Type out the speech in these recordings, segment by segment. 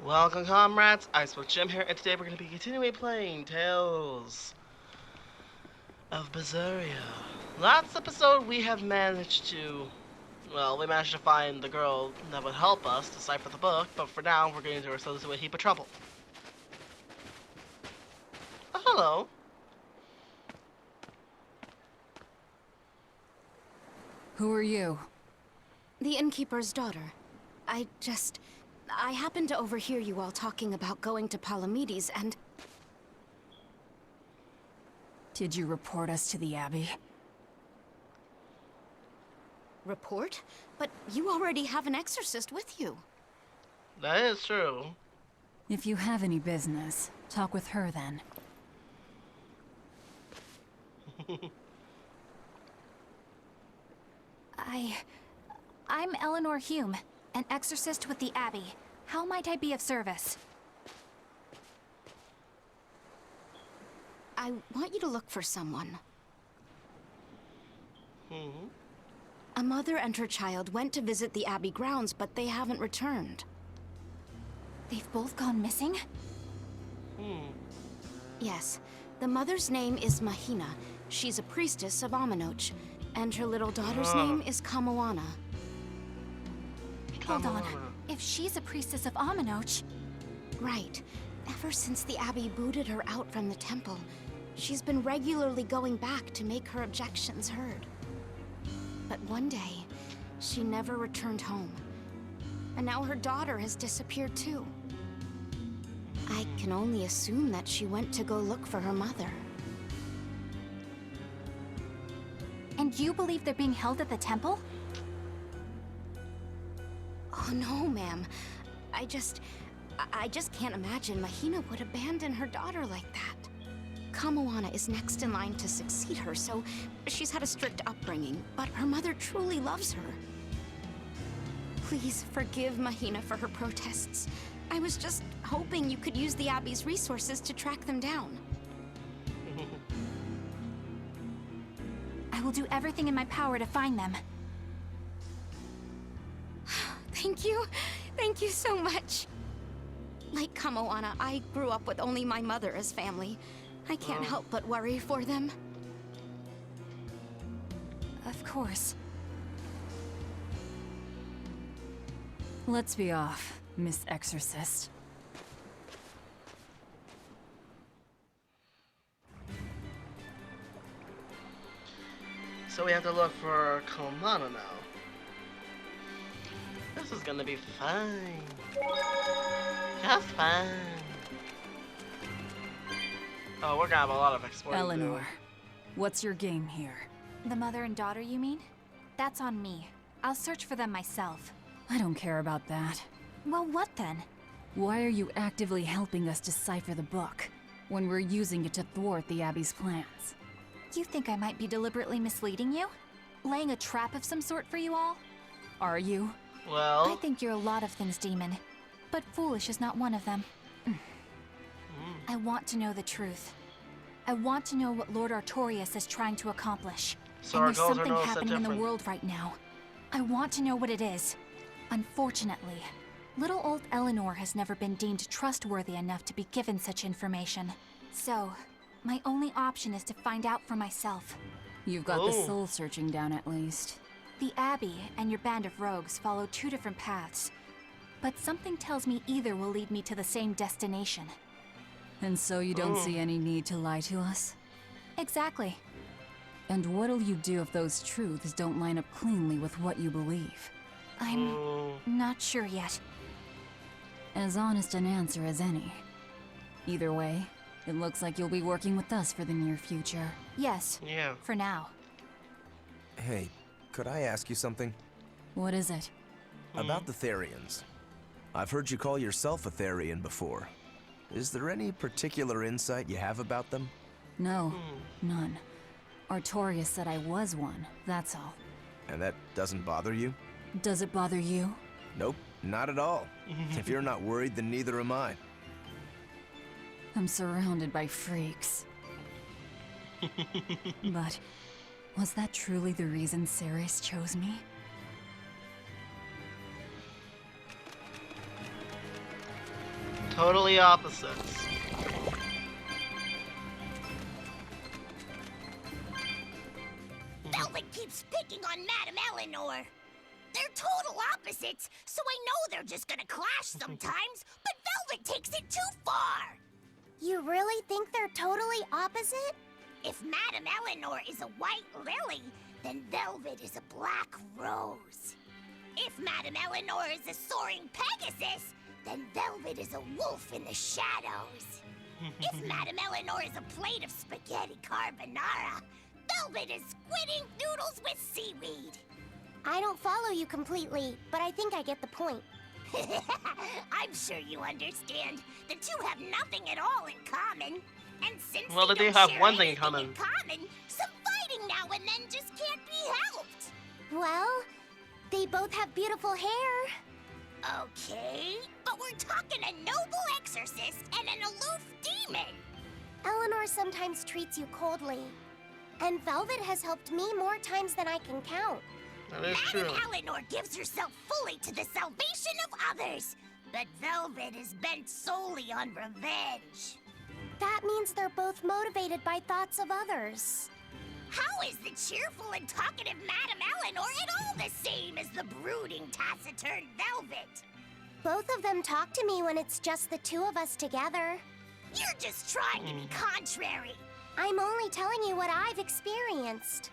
Welcome, comrades. IceWolfGem here, and today we're going to be continuing playing Tales of Berseria. Last episode, we have managed to, we managed to find the girl that would help us decipher the book, but for now, we're getting ourselves into a heap of trouble. Oh, hello. Who are you? The innkeeper's daughter. I happened to overhear you all talking about going to Palamedes, and... Did you report us to the Abbey? Report? But you already have an exorcist with you. That is true. If you have any business, talk with her then. I'm Eleanor Hume, an exorcist with the Abbey. How might I be of service? I want you to look for someone. A mother and her child went to visit the Abbey grounds, but they haven't returned. They've both gone missing? Yes. The mother's name is Mahina. She's a priestess of Aminoch. And her little daughter's name is Kamoana. Hold on. If she's a priestess of Aminoch... Right. Ever since the Abbey booted her out from the temple, she's been regularly going back to make her objections heard. But one day, she never returned home. And now her daughter has disappeared too. I can only assume that she went to go look for her mother. And you believe they're being held at the temple? Oh no, ma'am. I just can't imagine Mahina would abandon her daughter like that. Kamoana is next in line to succeed her, so she's had a strict upbringing, but her mother truly loves her. Please forgive Mahina for her protests. I was just hoping you could use the Abbey's resources to track them down. I will do everything in my power to find them. Thank you. Thank you so much. Like Kamoana, I grew up with only my mother as family. I can't help but worry for them. Of course. Let's be off, Miss Exorcist. So we have to look for Kamoana now. This is gonna be fine. Just fine. Oh, we're gonna have a lot of exploring. Eleanor, what's your game here? The mother and daughter, you mean? That's on me. I'll search for them myself. I don't care about that. Well, what then? Why are you actively helping us decipher the book, when we're using it to thwart the Abbey's plans? You think I might be deliberately misleading you? Laying a trap of some sort for you all? Are you? Well, I think you're a lot of things, Demon. But foolish is not one of them. I want to know the truth. I want to know what Lord Artorias is trying to accomplish. so And our there's goals are something no set happening in the different. world right now. I want to know what it is. Unfortunately, little old Eleanor has never been deemed trustworthy enough to be given such information. So, my only option is to find out for myself. You've got the Oh. soul searching down at least. The Abbey and your band of rogues follow two different paths. But something tells me either will lead me to the same destination. And so you don't see any need to lie to us? Exactly. And what'll you do if those truths don't line up cleanly with what you believe? I'm not sure yet. As honest an answer as any. Either way, it looks like you'll be working with us for the near future. Yes, Yeah. for now. Hey, could I ask you something? What is it? About the Therians. I've heard you call yourself a Therian before. Is there any particular insight you have about them? No, none. Artorias said I was one, that's all. And that doesn't bother you? Does it bother you? Nope, not at all. If you're not worried, then neither am I. I'm surrounded by freaks. But was that truly the reason Ceres chose me? totally opposites. Velvet keeps picking on Madame Eleanor. They're total opposites, so I know they're just gonna clash sometimes, but Velvet takes it too far. You really think they're totally opposite? If Madame Eleanor is a white lily, then Velvet is a black rose. If Madame Eleanor is a soaring Pegasus, then Velvet is a wolf in the shadows. If Madame Eleanor is a plate of spaghetti carbonara, Velvet is squidding noodles with seaweed. I don't follow you completely, but I think I get the point. I'm sure you understand. The two have nothing at all in common. And since Well, they they do don't have share one thing in anything common. some fighting now and then just can't be helped. Well, they both have beautiful hair. Okay, but we're talking a noble exorcist and an aloof demon. Eleanor sometimes treats you coldly. And Velvet has helped me more times than I can count. That is true. Madame Eleanor gives herself fully to the salvation of others, but Velvet is bent solely on revenge. That means they're both motivated by thoughts of others. How is the cheerful and talkative Madame Eleanor at all the same as the brooding, taciturn Velvet? Both of them talk to me when it's just the two of us together. You're just trying to be contrary. I'm only telling you what I've experienced.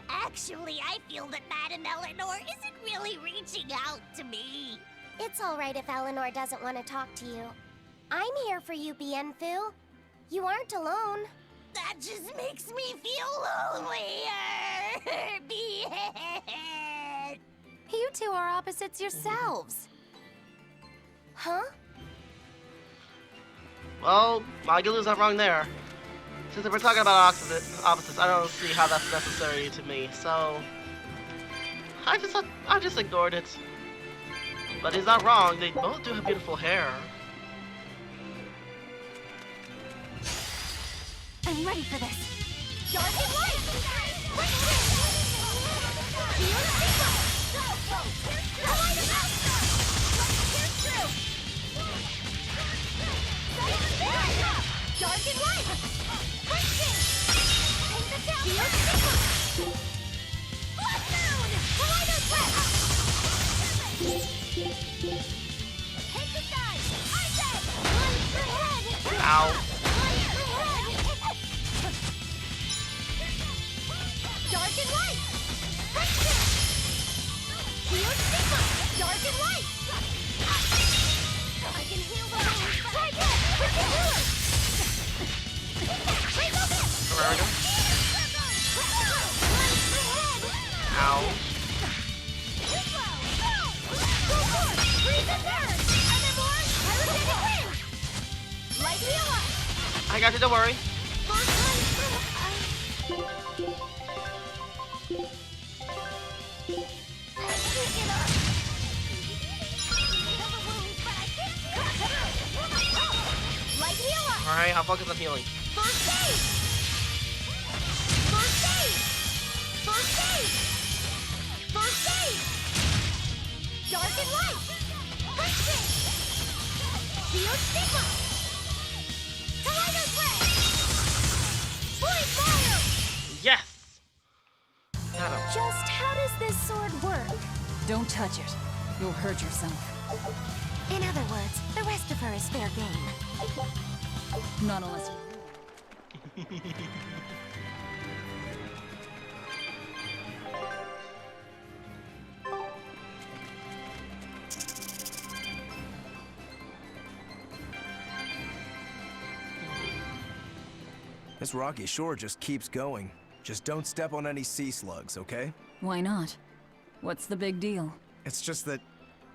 Actually, I feel that Madame Eleanor isn't really reaching out to me. It's all right if Eleanor doesn't want to talk to you. I'm here for you, Bienfu. You aren't alone. That just makes me feel lonelier. You two are opposites yourselves. Huh? Well, Magulu's not wrong there. Since we're talking about opposites, I don't see how that's necessary to me, so I just ignored it. But he's not wrong, they both do have beautiful hair. I'm ready for this. Dark and light! Dark and light! Take the down! Blood moon! Kaleido Take the side! Isaac! Ow. Dark and light! Dark and light! I can heal the wounds, but I can't! We can do it! There we go. Ow. I got you, don't worry. Alright, I'll focus on healing. First aid! First aid! First aid! First aid! Dark and light! First aid! Shield stigma! Kaleido Blade! Void fire! Yes! Got him. Just how does this sword work? Don't touch it. You'll hurt yourself. In other words, the rest of her is fair game. Not unless you... This rocky shore just keeps going. Just don't step on any sea slugs, okay? Why not? What's the big deal? It's just that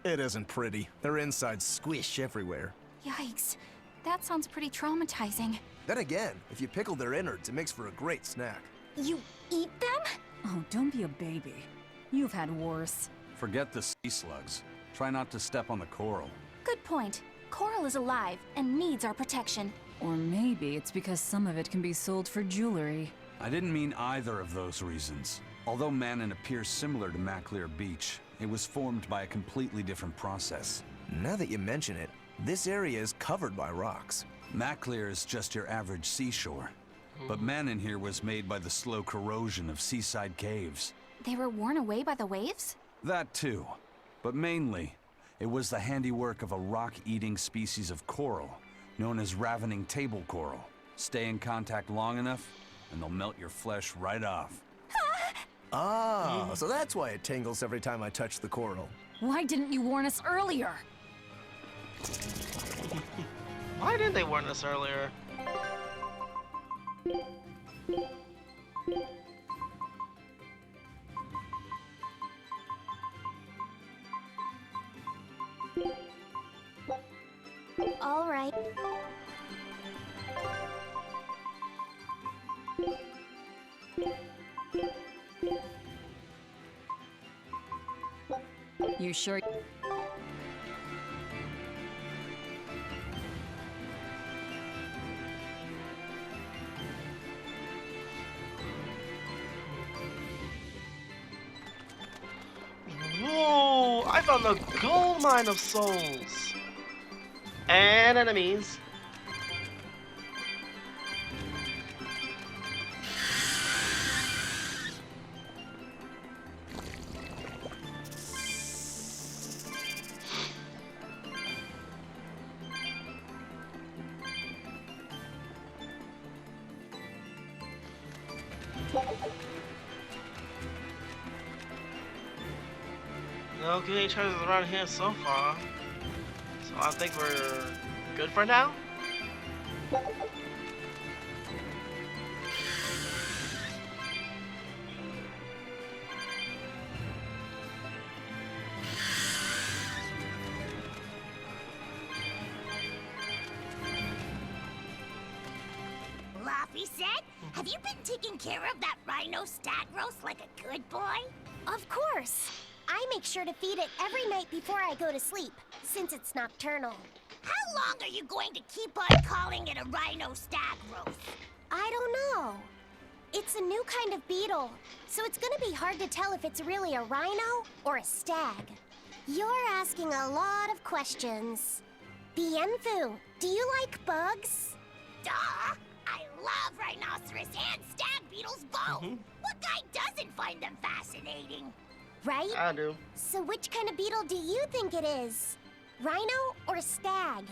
it isn't pretty. Their insides squish everywhere. Yikes. That sounds pretty traumatizing. Then again, if you pickle their innards, it makes for a great snack. You eat them? Oh, don't be a baby. You've had worse. Forget the sea slugs. Try not to step on the coral. Good point. Coral is alive and needs our protection. Or maybe it's because some of it can be sold for jewelry. I didn't mean either of those reasons. Although Manon appears similar to Maclear Beach, it was formed by a completely different process. Now that you mention it, this area is covered by rocks. Maclear is just your average seashore. But Manon here was made by the slow corrosion of seaside caves. They were worn away by the waves? That too. But mainly, it was the handiwork of a rock-eating species of coral, known as ravening table coral. Stay in contact long enough, and they'll melt your flesh right off. Ah, so that's why it tingles every time I touch the coral. Why didn't you warn us earlier? Why didn't they warn us earlier? All right. You sure? Whoa! I found the gold mine of souls! And enemies. Okay, treasures around here so far. So I think we're good for now. Laffy said, have you been taking care of that rhino stag roast like a good boy? Of course. I make sure to feed it every night before I go to sleep, since it's nocturnal. How long are you going to keep on calling it a rhino stag roast? I don't know. It's a new kind of beetle, so it's gonna be hard to tell if it's really a rhino or a stag. You're asking a lot of questions. Bienfu, do you like bugs? Duh! I love rhinoceros and stag beetles both! What guy doesn't find them fascinating? Right? I do. So which kind of beetle do you think it is? Rhino or stag?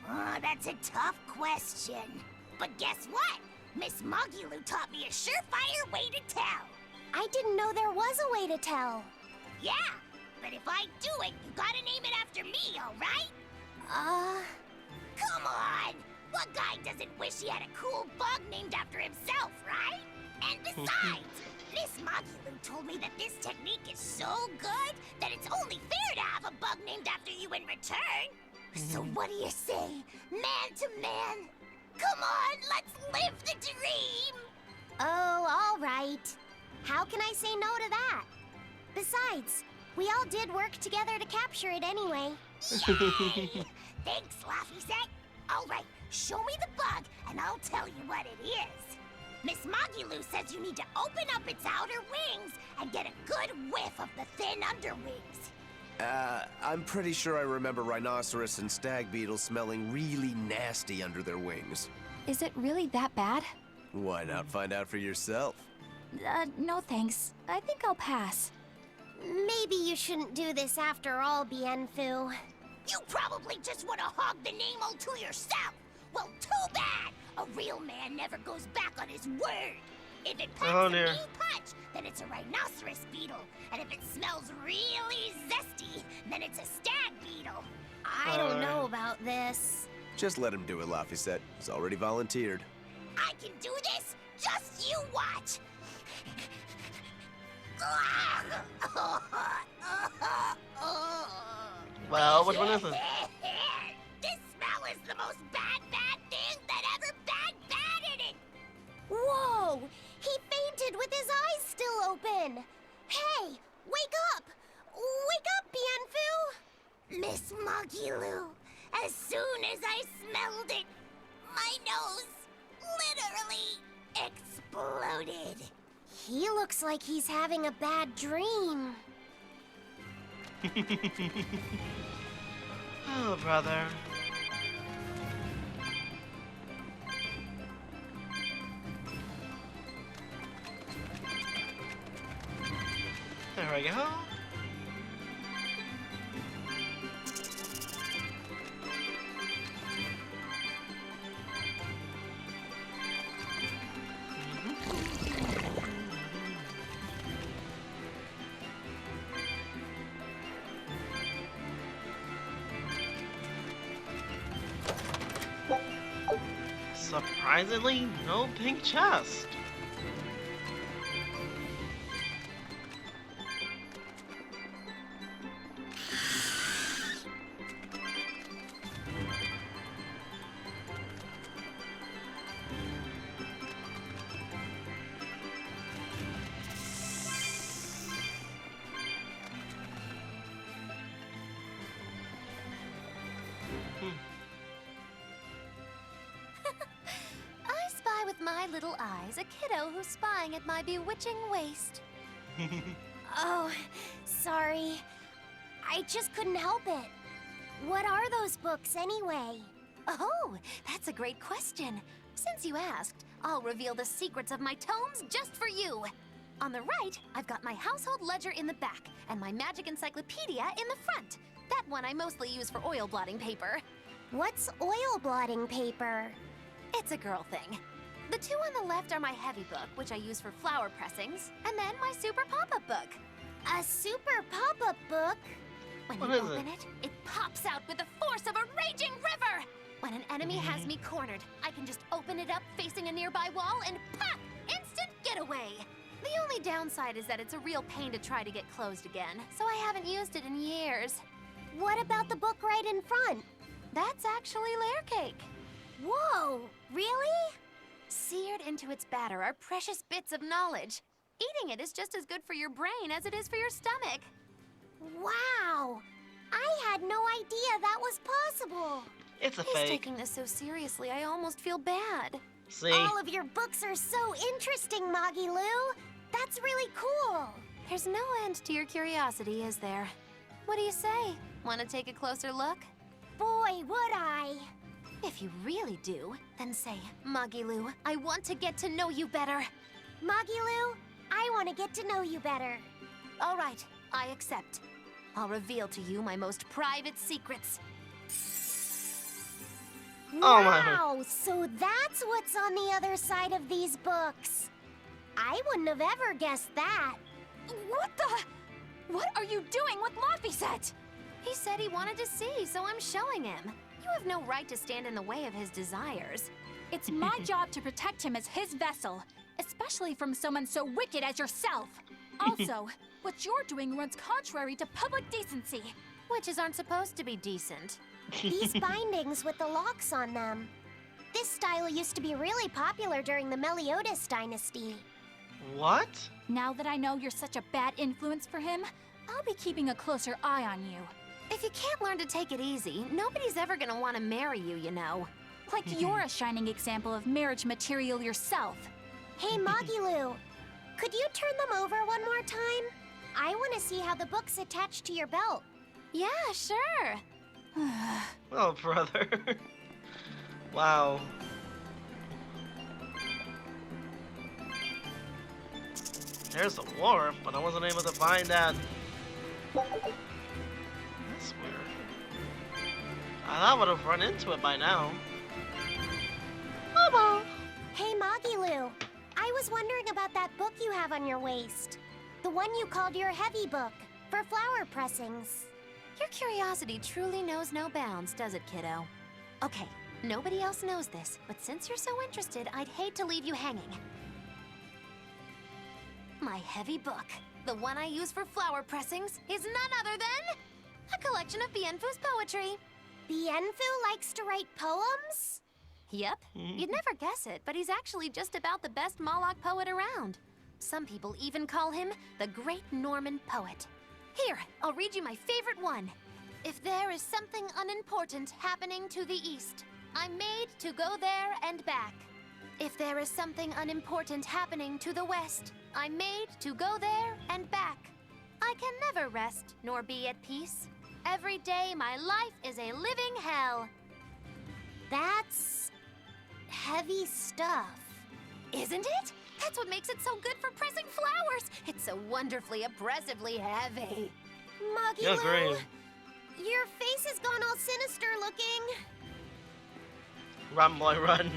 Oh, that's a tough question. But guess what? Miss Mogulu taught me a surefire way to tell. I didn't know there was a way to tell. Yeah, but if I do it, you gotta name it after me, alright? Come on! What guy doesn't wish he had a cool bug named after himself, right? And besides, Miss Mogulu told me that this technique is so good that it's only fair to have a bug named after you in return. So what do you say, man to man? Come on, let's live the dream! Oh, all right. How can I say no to that? Besides, we all did work together to capture it anyway. Yay! Thanks, Laffy-set. All right, show me the bug, and I'll tell you what it is. Miss Mogulu says you need to open up its outer wings and get a good whiff of the thin underwings. I'm pretty sure I remember rhinoceros and stag beetles smelling really nasty under their wings. Is it really that bad? Why not find out for yourself? No thanks. I think I'll pass. Maybe you shouldn't do this after all, Bienfu. You probably just want to hog the name all to yourself. Well, too bad. A real man never goes back on his word. If it packs a mean punch, then it's a rhinoceros beetle. And if it smells really zesty, then it's a stag beetle. I don't know about this. Just let him do it, Laffy-set. He's already volunteered. I can do this. Just you watch. Well, which one is it? This smell is the most bad thing that ever batted it. Whoa! He fainted with his eyes still open. Hey, wake up! Wake up, Bienfu! Miss Mogulu, as soon as I smelled it, my nose literally exploded. He looks like he's having a bad dream. Oh, brother. There we go. Surprisingly, no pink chest. I spy with my little eyes a kiddo who's spying at my bewitching waist. Oh, sorry. I just couldn't help it. What are those books anyway? Oh, that's a great question. Since you asked, I'll reveal the secrets of my tomes just for you. On the right, I've got my household ledger in the back, and my magic encyclopedia in the front. That one I mostly use for oil blotting paper. What's oil blotting paper? It's a girl thing. The two on the left are my heavy book, which I use for flower pressings, and then my super pop-up book. A super pop-up book? When What you is open it, it pops out with the force of a raging river! When an enemy has me cornered, I can just open it up facing a nearby wall and pop! Instant getaway! The only downside is that it's a real pain to try to get closed again, so I haven't used it in years. What about the book right in front? That's actually layer cake. Whoa, really? Seared into its batter are precious bits of knowledge. Eating it is just as good for your brain as it is for your stomach. Wow! I had no idea that was possible. It's a He's fake. taking this so seriously, I almost feel bad. See? All of your books are so interesting, Moggy Lou. That's really cool. There's no end to your curiosity, is there? What do you say? Want to take a closer look? Boy, would I. If you really do, then say, Magilu, I want to get to know you better. Moggy Lou, I want to get to know you better. All right, I accept. I'll reveal to you my most private secrets. Oh my. Wow, so that's what's on the other side of these books. I wouldn't have ever guessed that. What the? What are you doing with Laphicet? He said he wanted to see, so I'm showing him. You have no right to stand in the way of his desires. It's my job to protect him as his vessel, especially from someone so wicked as yourself. Also, what you're doing runs contrary to public decency. Witches aren't supposed to be decent. These bindings with the locks on them. This style used to be really popular during the Meliodas dynasty. What? Now that I know you're such a bad influence for him, I'll be keeping a closer eye on you. If you can't learn to take it easy, nobody's ever gonna want to marry you, you know. Like you're a shining example of marriage material yourself. Hey, Moggy Lou, could you turn them over one more time? I want to see how the book's attached to your belt. Yeah, sure. Oh, brother. Wow. There's a war, but I wasn't able to find that. That's weird. I thought I would have run into it by now. Oh well. Hey, Moggy Lou, I was wondering about that book you have on your waist. The one you called your heavy book, for flower pressings. Your curiosity truly knows no bounds, does it, kiddo? Okay, nobody else knows this, but since you're so interested, I'd hate to leave you hanging. My heavy book, the one I use for flower pressings, is none other than a collection of Bienfu's poetry. Bienfu likes to write poems? Yep, you'd never guess it, but he's actually just about the best Moloch poet around. Some people even call him the Great Norman Poet. Here, I'll read you my favorite one. If there is something unimportant happening to the east, I'm made to go there and back. If there is something unimportant happening to the west, I'm made to go there and back. I can never rest nor be at peace. every day my life is a living hell. That's heavy stuff. Isn't it? That's what makes it so good for pressing flowers. It's so wonderfully, oppressively heavy. Muggy Yeah, Lou, great. your face has gone all sinister looking. Run, boy, run.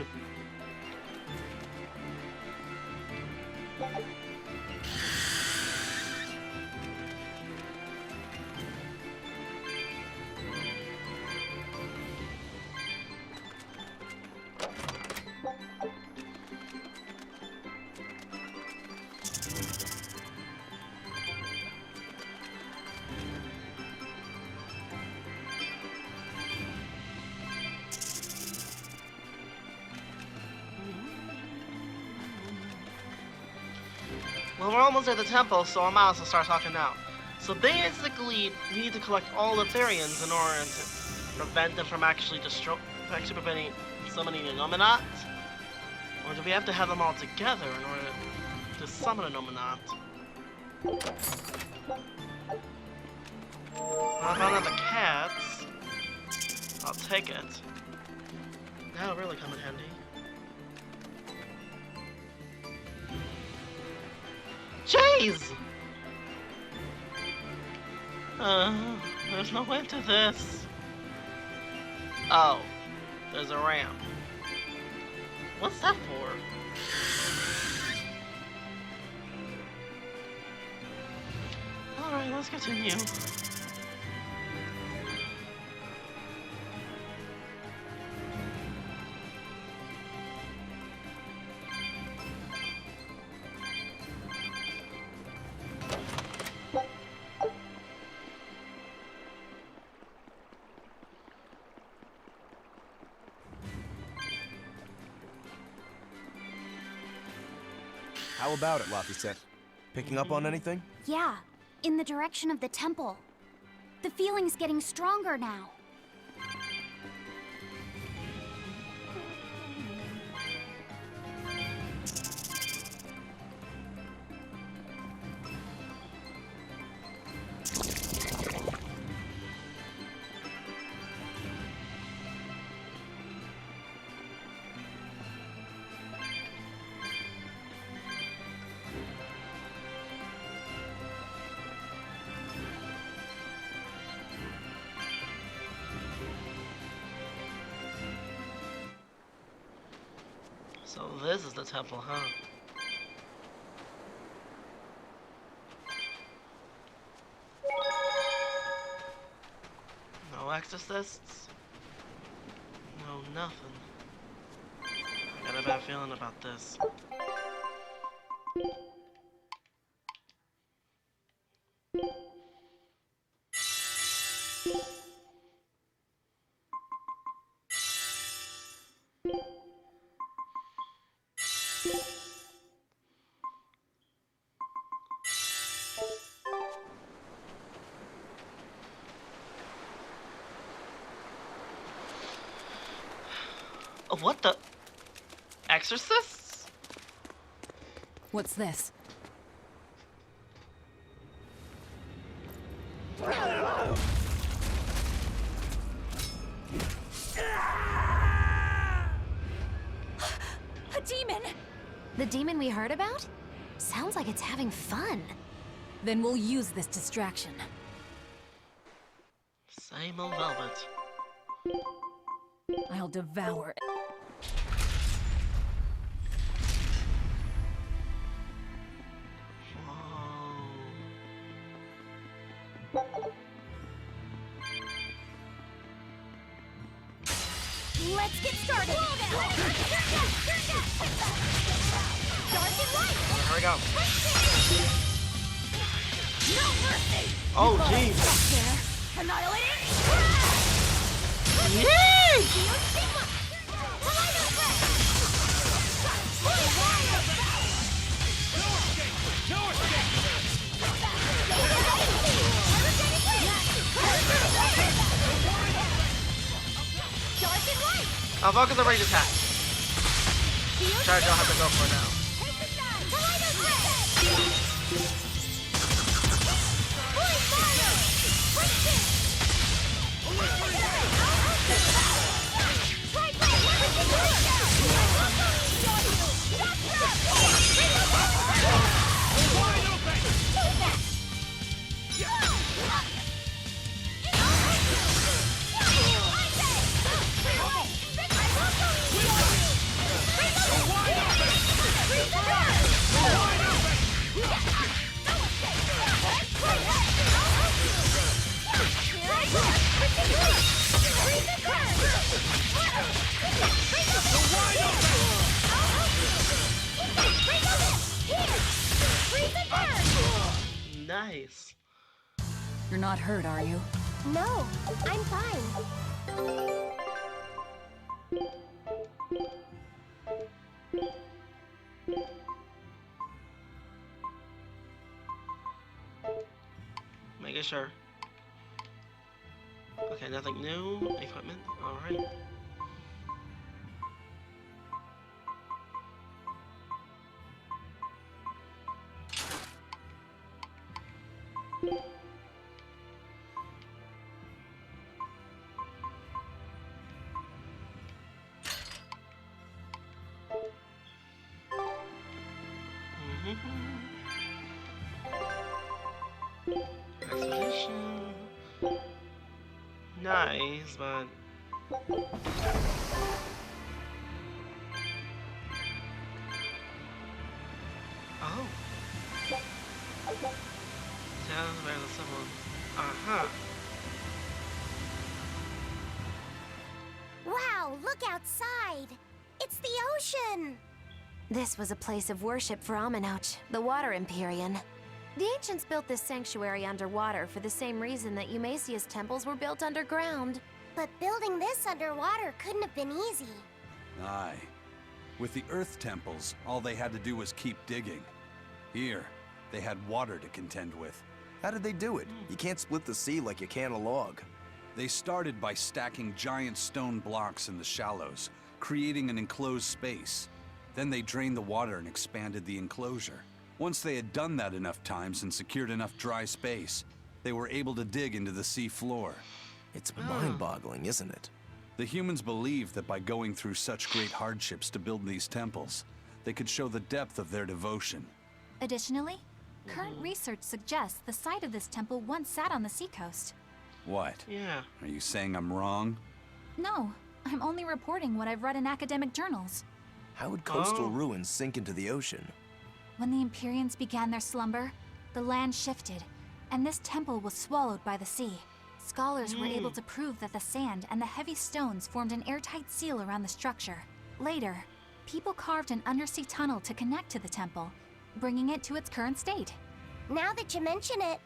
Well, we're almost at the temple, so I might as well start talking now. So basically, we need to collect all the Therians in order to prevent them from actually preventing summoning a Nominat. Or do we have to have them all together in order to summon a Nominat? I found out the cats. I'll take it. That'll really come in handy. Jeez! There's no end to this. Oh, there's a ramp. What's that for? Alright, let's continue. How about it, Laphicet? Picking up on anything? Yeah, in the direction of the temple. The feeling's getting stronger now. So this is the temple, huh? No exorcists? No nothing. I got a bad feeling about this. What the? Exorcists? What's this? A demon! The demon we heard about? Sounds like it's having fun. Then we'll use this distraction. Same old velvet. I'll devour it. Let's get started! Dark and light! Here we go. No mercy! Oh, jeez. There! Annihilate it! Yay! I'll focus the range attack. Charge, I'll have to go for it now. You're not hurt, are you? No, I'm fine. Making sure. Okay, nothing new. Equipment. Alright. Expedition. Nice, but oh, sounds like someone. Uh-huh. Wow, look outside! It's the ocean! This was a place of worship for Aminoch, the Water Empyrean. The ancients built this sanctuary underwater for the same reason that Eumasia's temples were built underground. But building this underwater couldn't have been easy. Aye. With the Earth temples, all they had to do was keep digging. Here, they had water to contend with. How did they do it? You can't split the sea like you can a log. They started by stacking giant stone blocks in the shallows, creating an enclosed space. Then they drained the water and expanded the enclosure. Once they had done that enough times and secured enough dry space, they were able to dig into the sea floor. It's mind-boggling, isn't it? The humans believed that by going through such great hardships to build these temples, they could show the depth of their devotion. Additionally, current research suggests the site of this temple once sat on the seacoast. What? Yeah. Are you saying I'm wrong? No, I'm only reporting what I've read in academic journals. How would coastal ruins sink into the ocean? When the Empyreans began their slumber, the land shifted, and this temple was swallowed by the sea. Scholars were able to prove that the sand and the heavy stones formed an airtight seal around the structure. Later, people carved an undersea tunnel to connect to the temple, bringing it to its current state. Now that you mention it,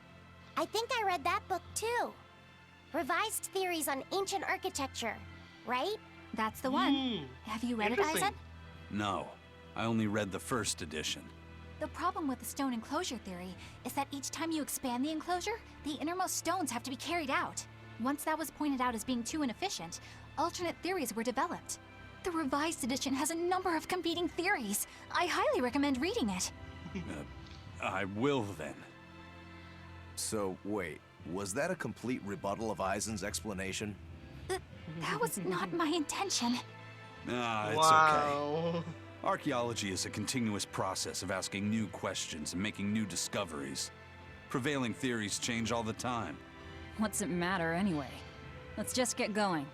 I think I read that book too. Revised Theories on Ancient Architecture, right? That's the one. Have you read it, Interesting. Eisen? No, I only read the first edition. The problem with the stone enclosure theory is that each time you expand the enclosure, the innermost stones have to be carried out. Once that was pointed out as being too inefficient, alternate theories were developed. The revised edition has a number of competing theories. I highly recommend reading it. I will then. So, wait, was that a complete rebuttal of Eisen's explanation? That was not my intention. Ah, it's okay. Wow. Archaeology is a continuous process of asking new questions and making new discoveries. Prevailing theories change all the time. What's it matter anyway? Let's just get going.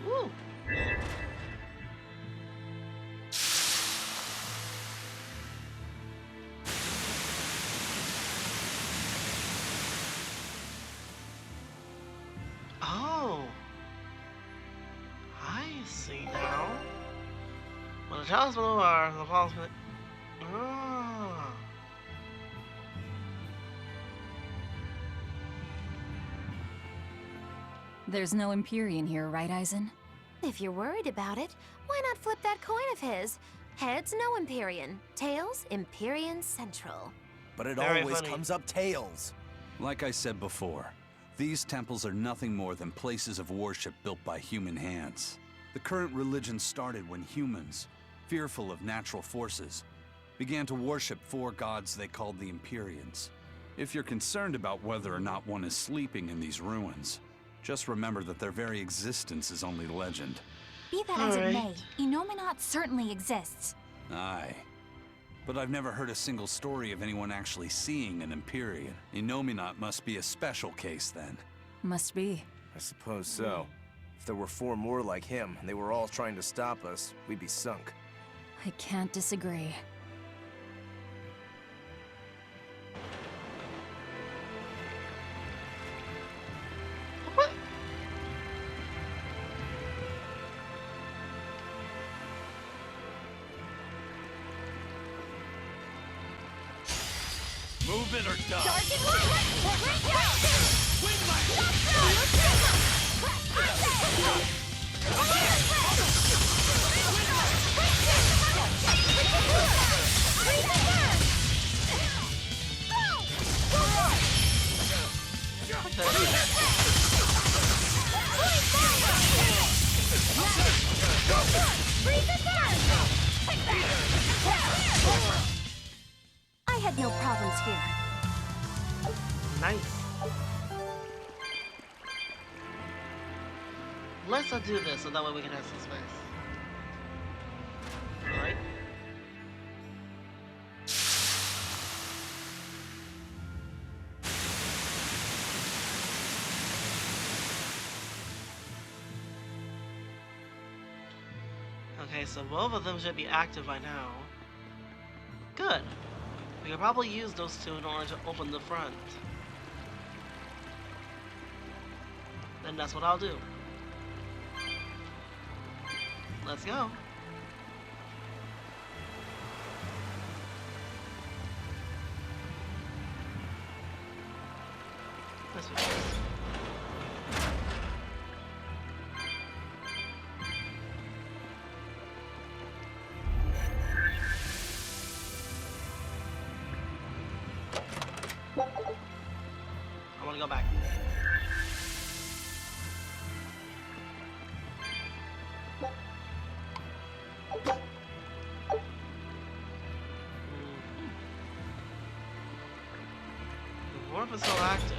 Woo. Oh. I see now. Well, the chalice below are the falls. Ah. There's no Empyrean here, right, Eisen? If you're worried about it, why not flip that coin of his? Heads, no Empyrean. Tails, Empyrean Central. But it Very always funny. comes up tails. Like I said before, these temples are nothing more than places of worship built by human hands. The current religion started when humans, fearful of natural forces, began to worship four gods they called the Empyreans. If you're concerned about whether or not one is sleeping in these ruins, just remember that their very existence is only legend. Be that as it Alright. may, Enominat certainly exists. Aye. But I've never heard a single story of anyone actually seeing an Empyrean. Enominat must be a special case then. Must be. I suppose so. If there were 4 more like him, and they were all trying to stop us, we'd be sunk. I can't disagree. What? Move it or die. Dark and light! I had no problems here. Nice. Let's do this so that way we can have some space. Alright. Okay, so both of them should be active by now. Good. We could probably use those two in order to open the front. Then that's what I'll do. Let's go. This way first. I want to go back. The warp is still active.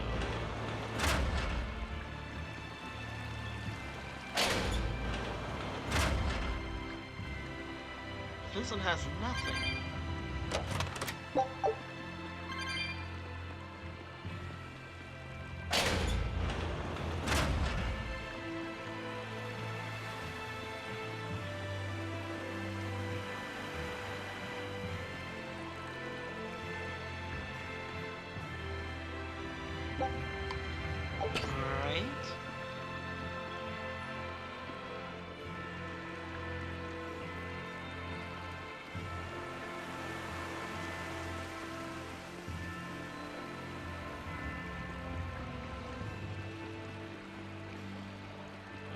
This one has nothing. Alright.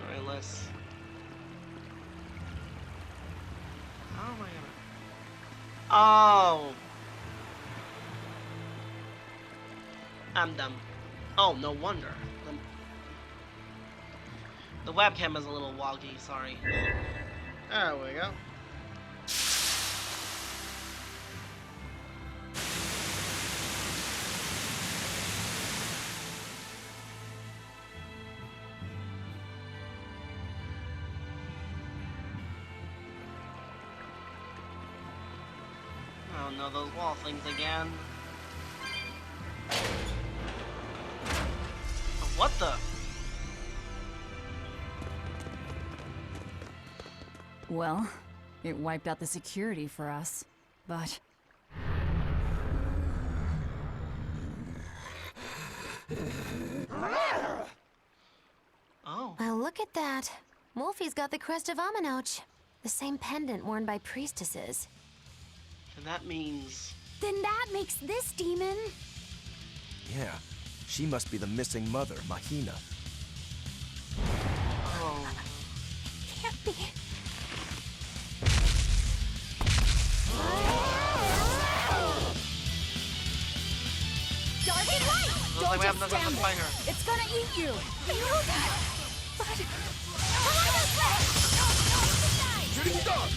Alright, let's... How am I gonna... Oh! I'm dumb. Oh, no wonder. The webcam is a little woggy, sorry. There we go. Oh no, those wall things again. What the? Well, it wiped out the security for us, but... Oh. Well, look at that. Wolfie's got the crest of Aminoch. The same pendant worn by priestesses. And that means... Then that makes this demon. Yeah, she must be the missing mother, Mahina. Oh. Can't be. Dark and light! Looks like we have nothing to fight her. It's gonna eat you! I know that! But... Shooting star!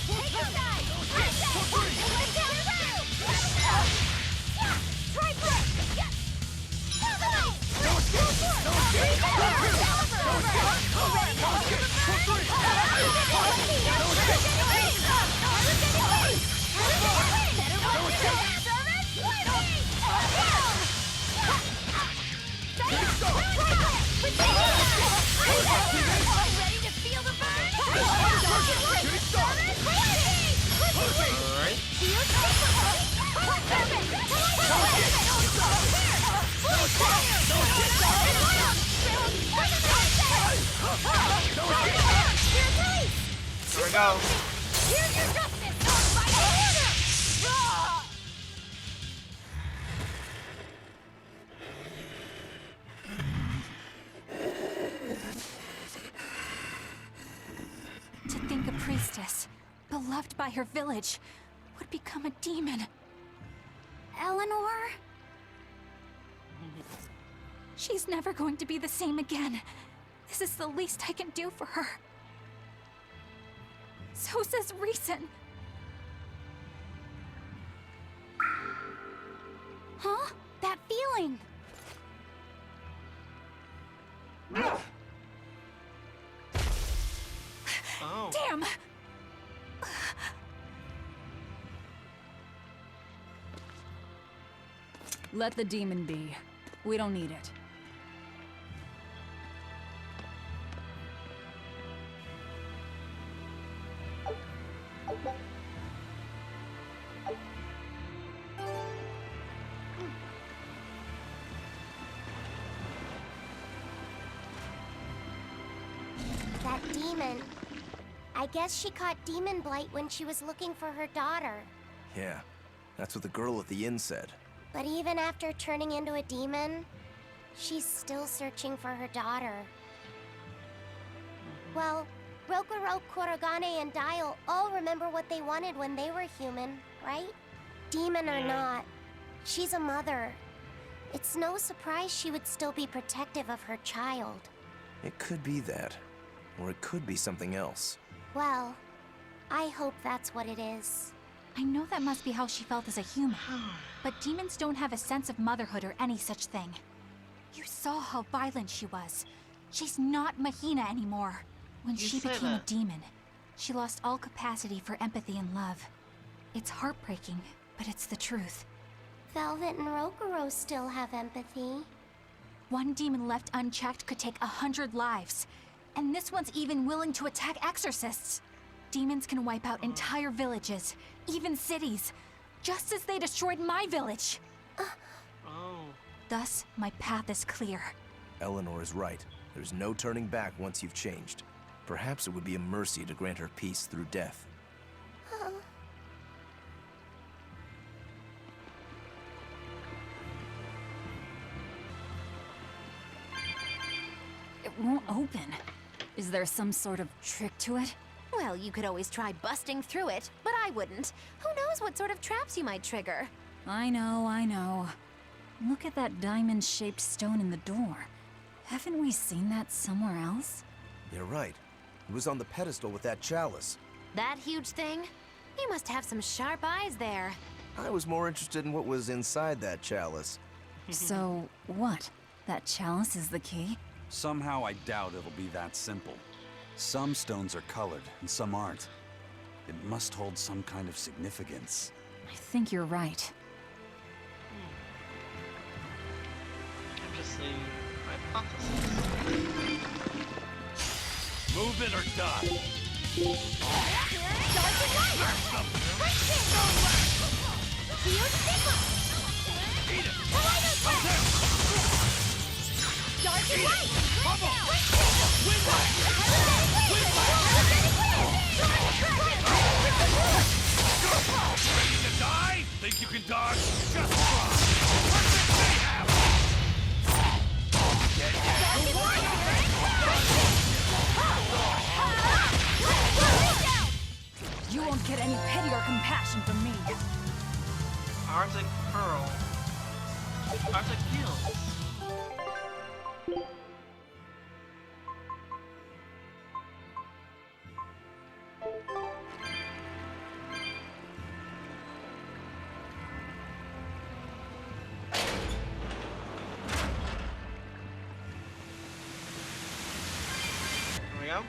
Take a side! Try ready to feel the burn? go. Here's your justice! By order! To think a priestess, beloved by her village, would become a demon. Eleanor? She's never going to be the same again. This is the least I can do for her. So says reason. Huh? That feeling! Oh. Damn! Let the demon be. We don't need it. That demon. I guess she caught Deamonblight when she was looking for her daughter. Yeah, that's what the girl at the inn said. But even after turning into a demon, she's still searching for her daughter. Well, Rokuro, Kurogane, and Dial all remember what they wanted when they were human, right? Demon or not, she's a mother. It's no surprise she would still be protective of her child. It could be that. Or it could be something else. Well, I hope that's what it is. I know that must be how she felt as a human, but demons don't have a sense of motherhood or any such thing. You saw how violent she was. She's not Mahina anymore. When she became a demon, she lost all capacity for empathy and love. It's heartbreaking, but it's the truth. Velvet and Rokuro still have empathy. One demon left unchecked could take 100 lives. And this one's even willing to attack exorcists. Demons can wipe out entire villages, even cities, just as they destroyed my village. Thus, my path is clear. Eleanor is right. There's no turning back once you've changed. Perhaps it would be a mercy to grant her peace through death. It won't open. Is there some sort of trick to it? Well, you could always try busting through it, but I wouldn't. Who knows what sort of traps you might trigger? I know. Look at that diamond-shaped stone in the door. Haven't we seen that somewhere else? You're right. It was on the pedestal with that chalice. That huge thing? You must have some sharp eyes there. I was more interested in what was inside that chalice. So, what? That chalice is the key? Somehow I doubt it'll be that simple. Some stones are colored and some aren't. It must hold some kind of significance. I think you're right. Interesting hypothesis. Move it or die. Ready to die? Think you can dodge? Just try. Perfect mayhem! You won't get any pity or compassion from me. Arctic Pearl. Arctic Heals. There we go.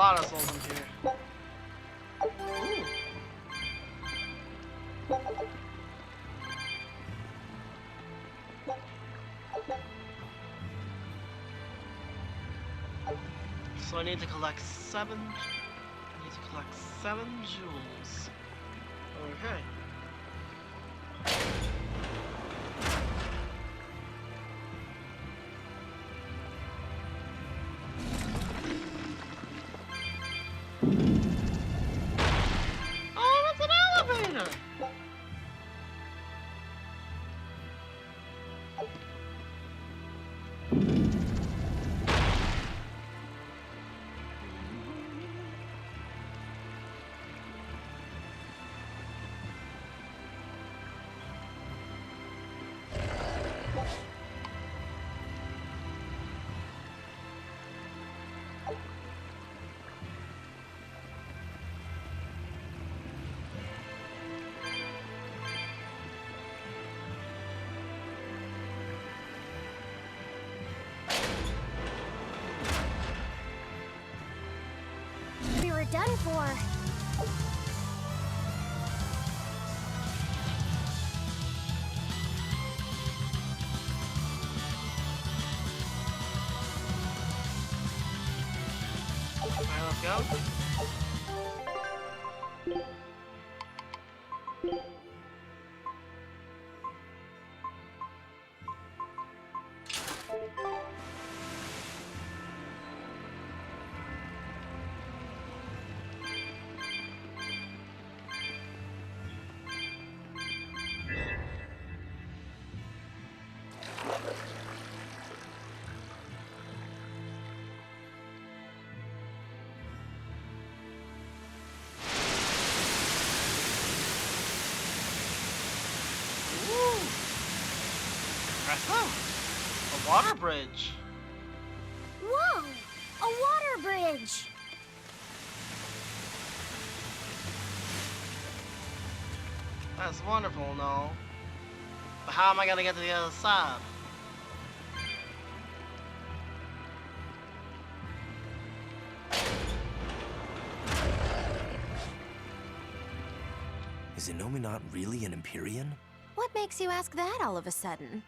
lot of souls in here. Ooh. So I need to collect 7. I need to collect 7 jewels. Okay. Oh, that's an elevator! We were done for. Alright, let's go. Impressive. A water bridge. Whoa! A water bridge! That's wonderful and all. But how am I gonna get to the other side? Is Innominat really an Empyrean? What makes you ask that all of a sudden?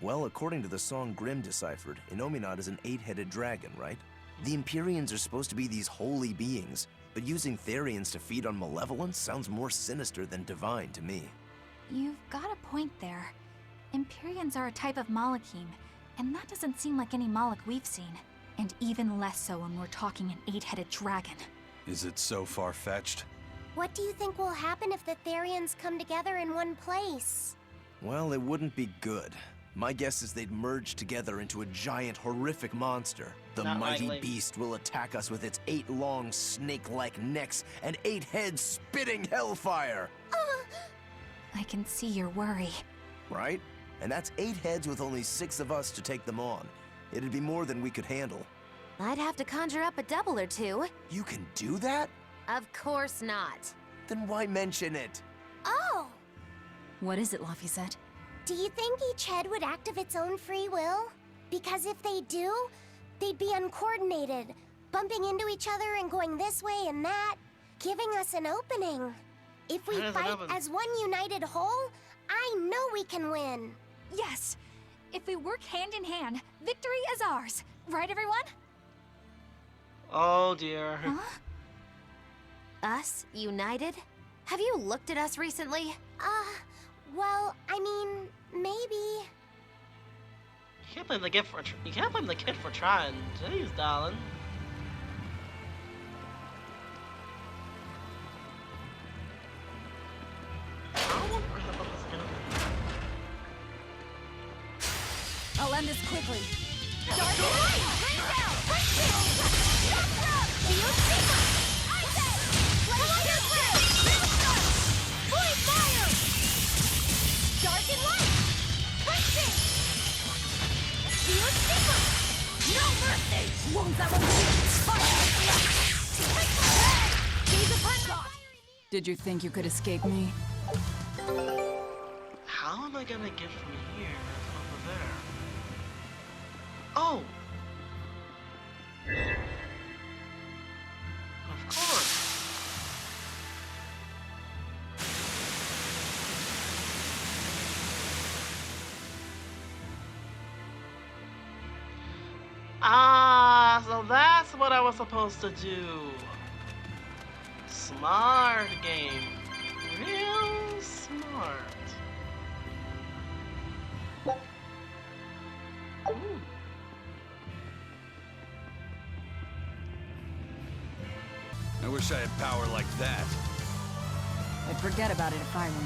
Well, according to the song Grimm deciphered, Innominat is an 8-headed dragon, right? The Empyreans are supposed to be these holy beings, but using Therians to feed on malevolence sounds more sinister than divine to me. You've got a point there. Empyreans are a type of Malachim, and that doesn't seem like any Malach we've seen. And even less so when we're talking an 8-headed dragon. Is it so far-fetched? What do you think will happen if the Therians come together in one place? Well, it wouldn't be good. My guess is they'd merge together into a giant, horrific monster. The Not mighty likely. beast will attack us with its 8 long, snake-like necks and 8 heads spitting hellfire! I can see your worry. Right? And that's 8 heads with only 6 of us to take them on. It'd be more than we could handle. I'd have to conjure up a double or two. You can do that? Of course not. Then why mention it? Oh! What is it, Laphicet? Do you think each head would act of its own free will? Because if they do, they'd be uncoordinated, bumping into each other and going this way and that, giving us an opening. If we How does it fight open? as one united whole, I know we can win. Yes! If we work hand in hand, victory is ours. Right, everyone? Oh dear. Huh? Us, united? Have you looked at us recently? Well, I mean, maybe. You can't blame the kid for trying. Jeez, darling. I'll end this quickly. Did you think you could escape me? How am I gonna get from here to over there? Oh! Ah, so that's what I was supposed to do. Smart game. Real smart. Ooh. I wish I had power like that. I'd forget about it if I were you.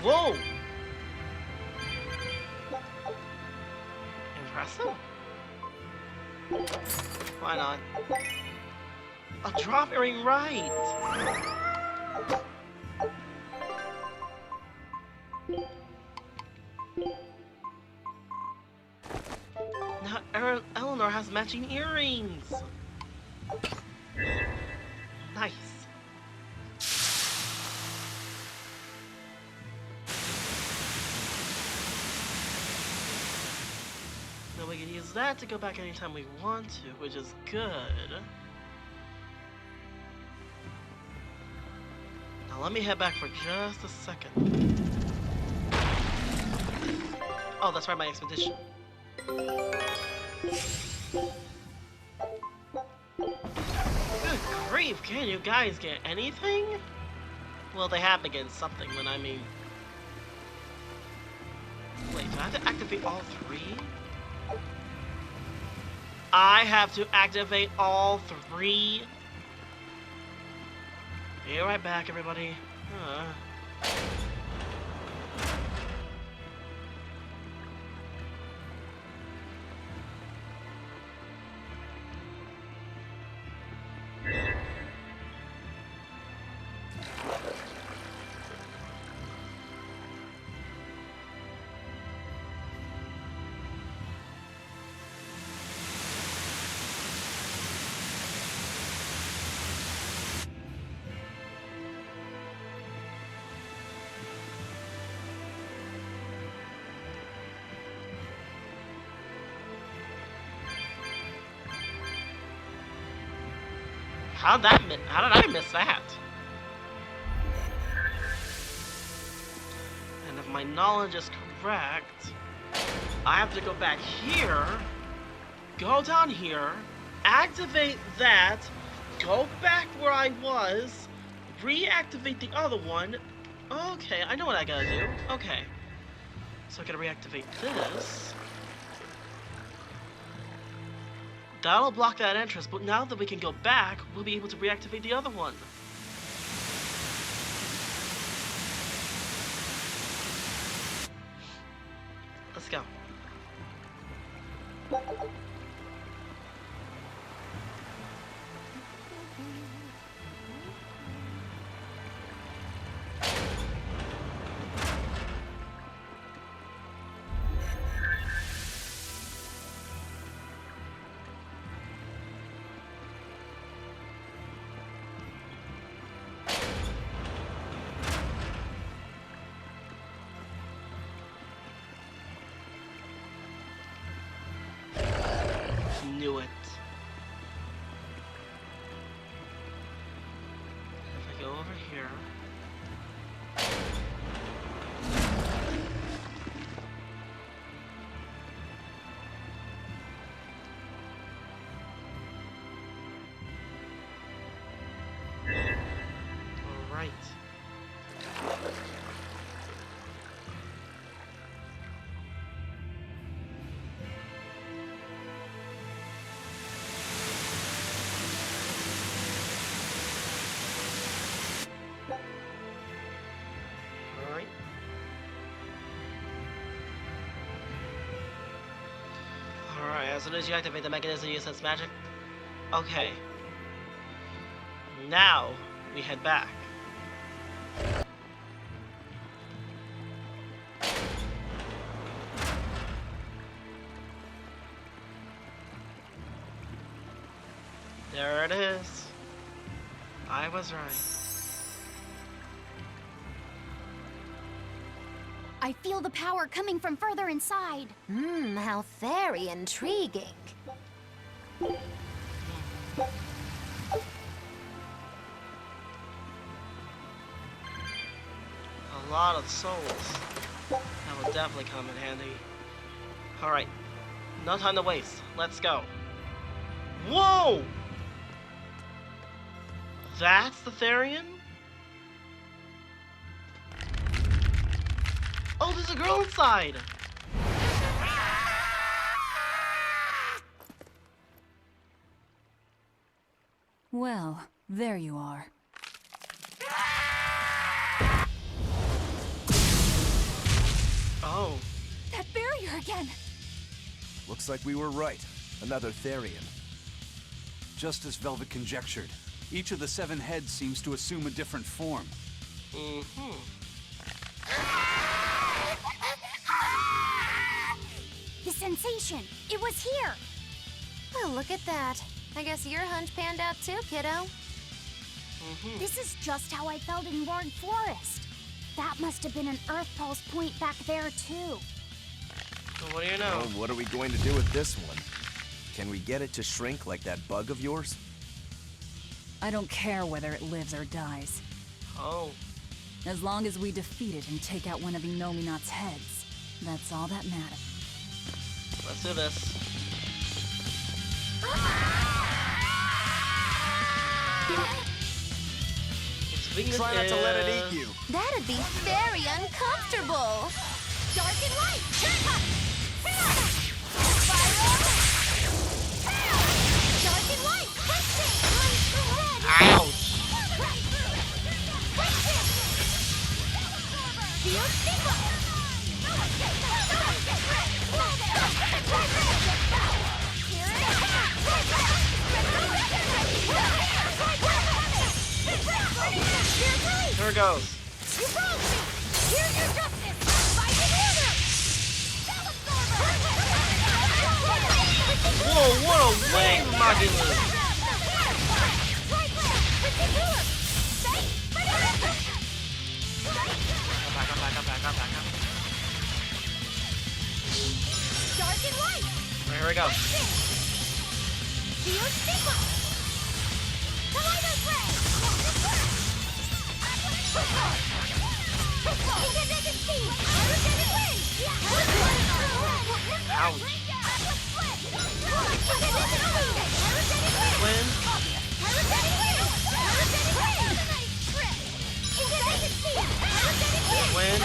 Whoa! Impressive. Why not? A drop earring, right? Now Eleanor has matching earrings. Nice. Now we can use that to go back anytime we want to, which is good. Now let me head back for just a second. Oh, that's right, my expedition. Good grief, can you guys get anything? Well, they have to get something, but I mean... Wait, do I have to activate all three? I have to activate all three? Be right back, everybody. How did I miss that? And if my knowledge is correct, I have to go back here, go down here, activate that, go back where I was, reactivate the other one. Okay, I know what I gotta do. Okay. So I gotta reactivate this. That'll block that entrance, but now that we can go back, we'll be able to reactivate the other one. Let's go. Knew it. If I go over here. All right. Alright, as soon as you activate the mechanism, you sense magic. Okay. Now, we head back. There it is. I was right. I feel the power coming from further inside. How very intriguing. A lot of souls. That will definitely come in handy. Alright. No time to waste. Let's go. Whoa! That's the Therian? Oh, there's a girl inside! Well, there you are. Oh. That barrier again! Looks like we were right. Another Therian. Just as Velvet conjectured, each of the 7 heads seems to assume a different form. The sensation! It was here! Well, look at that. I guess your hunch panned out too, kiddo. This is just how I felt in Roaring Forest. That must have been an Earth Pulse point back there, too. Well, what do you know? Well, what are we going to do with this one? Can we get it to shrink like that bug of yours? I don't care whether it lives or dies. Oh. As long as we defeat it and take out one of Inominat's heads, that's all that matters. Let's do this. Try not to let it eat you. That'd be very uncomfortable. Dark and light! Dark and light! Ouch! Here it goes. You broke me! Here's your justice! Fight in order! Whoa, what a wing, Magilou! Back up. Dark and light! Right, here we go. Ouch. Win. Win.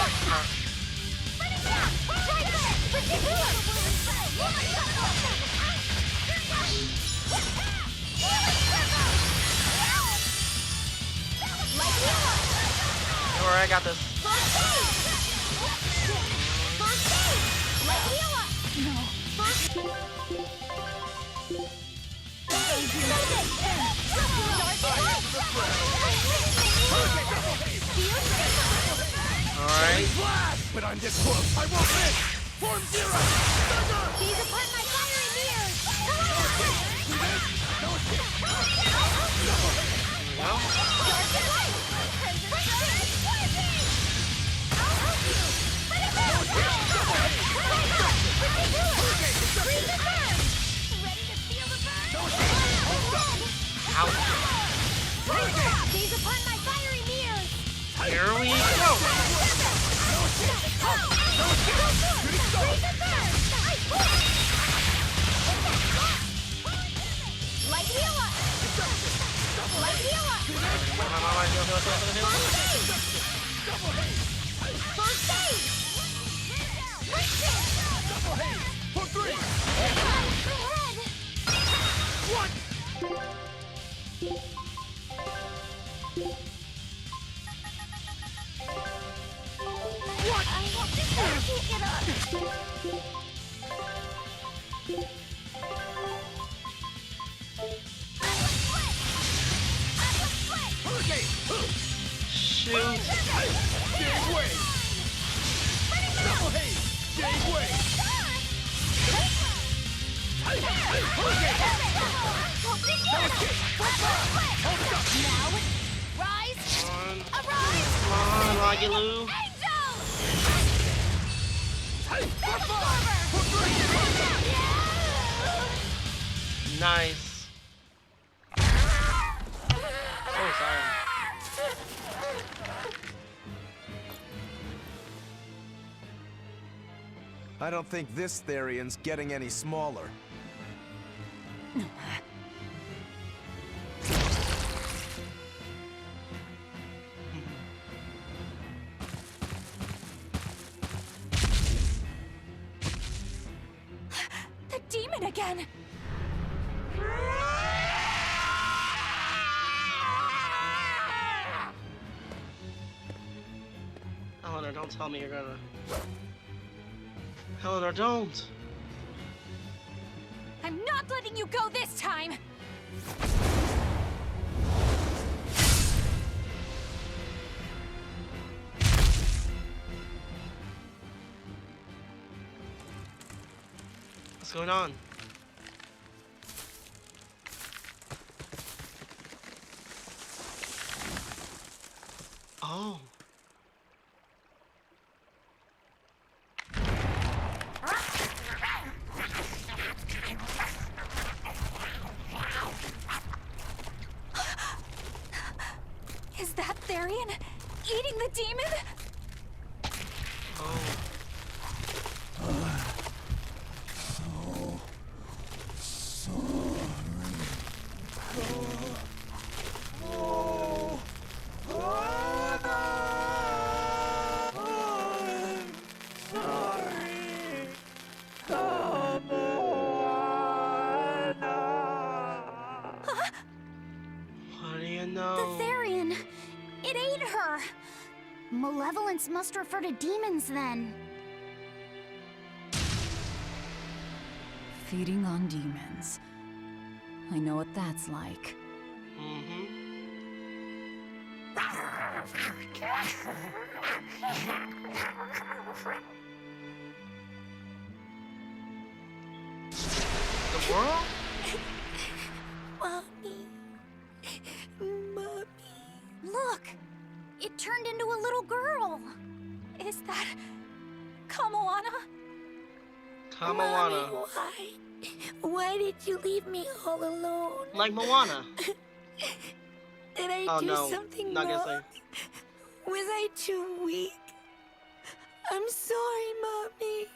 Don't worry, I got this. Alright. But I'm this close, I won't miss! Form 0! These apart my fiery mirrors! These upon my fiery mirrors! Here we go! Light wheel up! Light wheel up! First aid! For 3! What? I can't get up! Shoot! Gave way! Double haze! Gave way! Now, rise! Come on. Arise! Come on, Magilou. Angel! Nice. Oh, sorry. I don't think this Therian's getting any smaller. The demon again! Eleanor, don't tell me you're gonna... Eleanor, don't! I'm not letting you go this time! What's going on? Oh. Is that Therian eating the demon? Oh. What do you know? The Therian! It ate her! Malevolence must refer to demons then. Feeding on demons. I know what that's like. Mm-hmm. The world? Mommy. Mommy. Look! It turned into a little girl. Is that Kamoana? Kamawana. Why? Why did you leave me all alone? Like Moana. Did I Oh do no, something not gonna wrong? say. Was I too weak? I'm sorry, Mommy.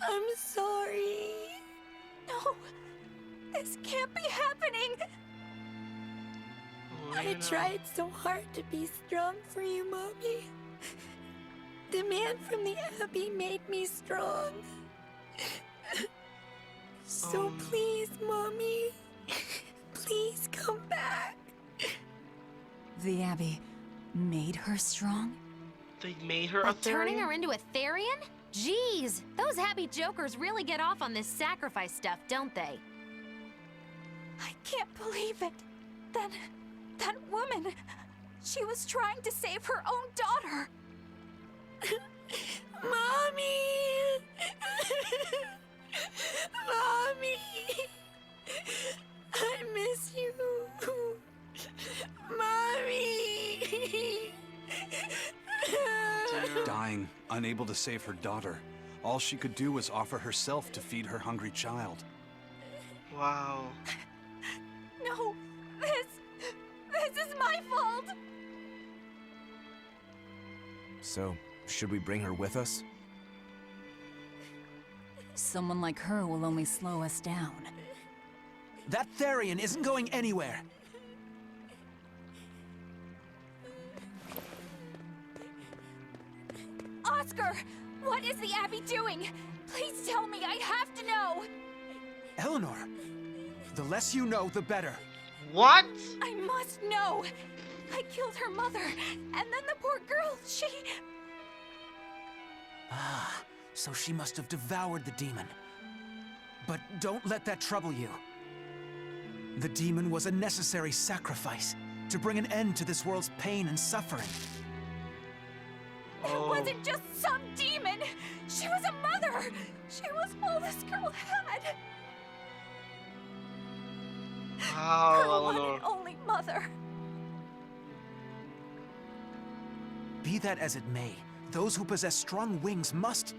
I'm sorry. No, this can't be happening. What do I you know? tried so hard to be strong for you, Mommy. The man from the Abbey made me strong. So please, Mommy, please come back. The Abbey made her strong? They made her By a turning Therian? her into a Therian? Jeez, those happy jokers really get off on this sacrifice stuff, don't they? I can't believe it. That woman, she was trying to save her own daughter. Mommy! Mommy! I miss you. Mommy! Dying, unable to save her daughter, all she could do was offer herself to feed her hungry child. Wow. No, this is my fault. So, should we bring her with us? Someone like her will only slow us down. That Therian isn't going anywhere. Oscar, what is the Abbey doing? Please tell me, I have to know. Eleanor, the less you know, the better. What? I must know. I killed her mother, and then the poor girl, she... Ah, so she must have devoured the demon. But don't let that trouble you. The demon was a necessary sacrifice to bring an end to this world's pain and suffering. It wasn't just some demon. She was a mother. She was all this girl had. Wow, Her one Eleanor. and only mother. Be that as it may, those who possess strong wings must...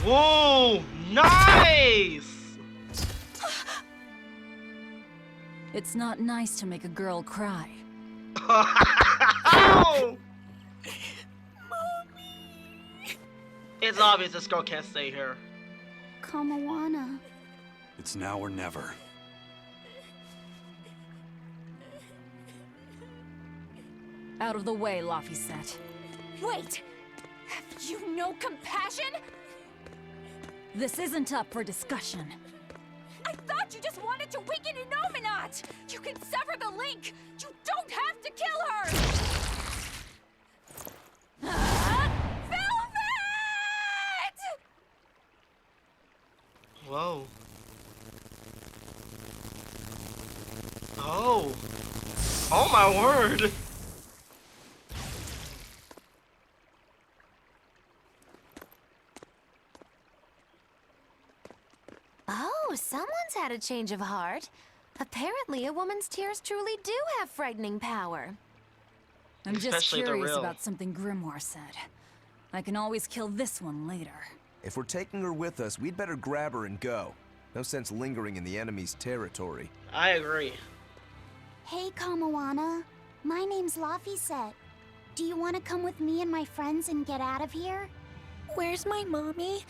Whoa! Nice! It's not nice to make a girl cry. Oh! It's obvious this girl can't stay here. Kamawana. It's now or never. Out of the way, Laphicet. Wait! Have you no compassion? This isn't up for discussion. I thought you just wanted to weaken Innominat! You can sever the link! You don't have to kill her! Velvet! Whoa. Oh. Oh my word. Oh, someone's had a change of heart. Apparently, a woman's tears truly do have frightening power. I'm just Especially the curious real. about something Grimoire said. I can always kill this one later. If we're taking her with us, we'd better grab her and go. No sense lingering in the enemy's territory. I agree. Hey, Kamawana. My name's Laphicet. Do you want to come with me and my friends and get out of here? Where's my mommy?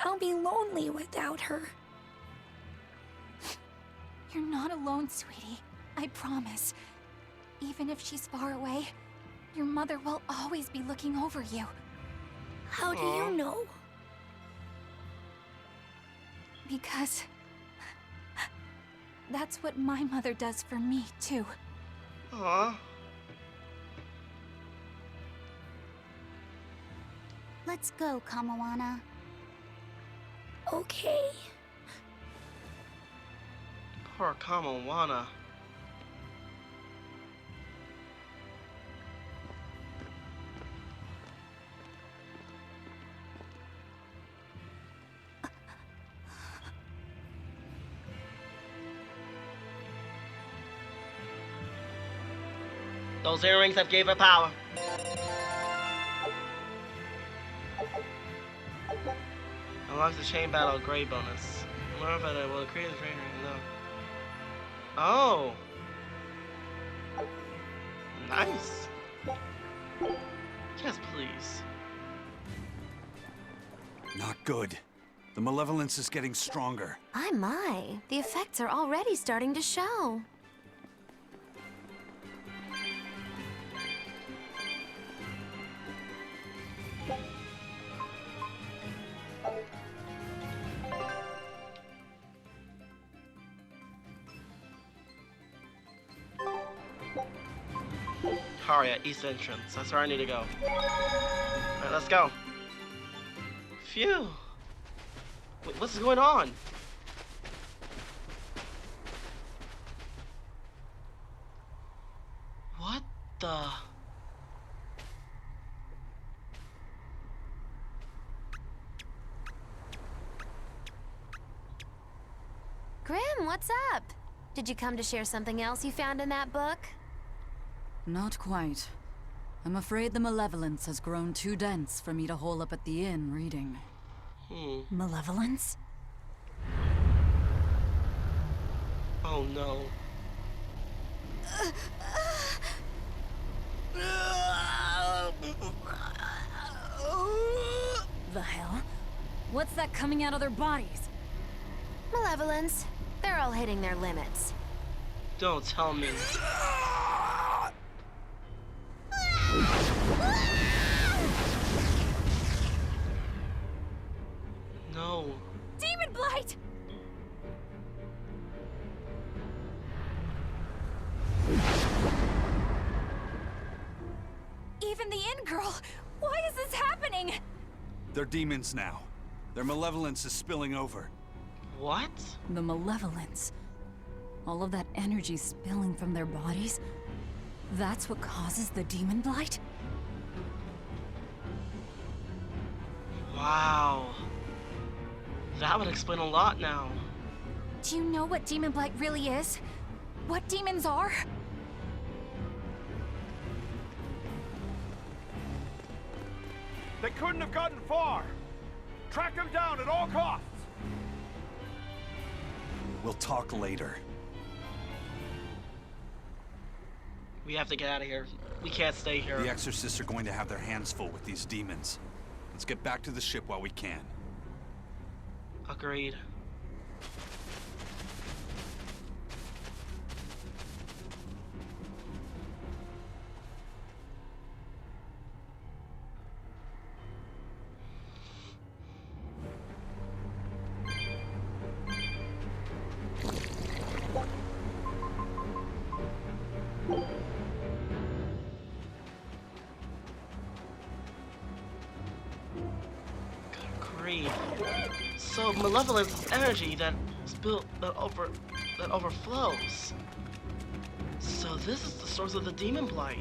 I'll be lonely without her. You're not alone, sweetie. I promise. Even if she's far away, your mother will always be looking over you. How do you know? Because that's what my mother does for me, too. Aw. Let's go, Kamawana. Okay. Poor Kamawana. Those earrings have gave her power. Unlocks the chain battle grade bonus. More of it will create the trainer. No. Oh. Nice. Yes, please. Not good. The malevolence is getting stronger. My. The effects are already starting to show. Haria, East Entrance. That's where I need to go. Alright, let's go. Phew. Wait, what's going on? What the? Grim, what's up? Did you come to share something else you found in that book? Not quite. I'm afraid the malevolence has grown too dense for me to hole up at the inn reading. Malevolence? Oh no. The hell? What's that coming out of their bodies? Malevolence. They're all hitting their limits. Don't tell me. No. Deamonblight! Even the inn girl! Why is this happening? They're demons now. Their malevolence is spilling over. What? The malevolence. All of that energy spilling from their bodies? That's what causes the Deamonblight? Wow. That would explain a lot now. Do you know what Deamonblight really is? What demons are? They couldn't have gotten far. Track them down at all costs. We'll talk later. We have to get out of here. We can't stay here. The exorcists are going to have their hands full with these demons. Let's get back to the ship while we can. Agreed. Agreed. So malevolence energy that overflows. So this is the source of the Deamonblight.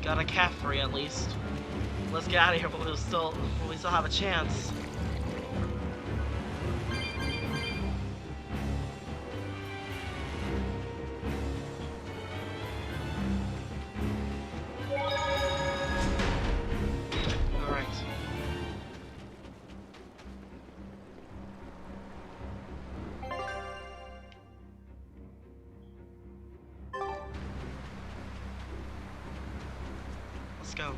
Got a cat free at least. Let's get out of here, but we still have a chance. Let's go.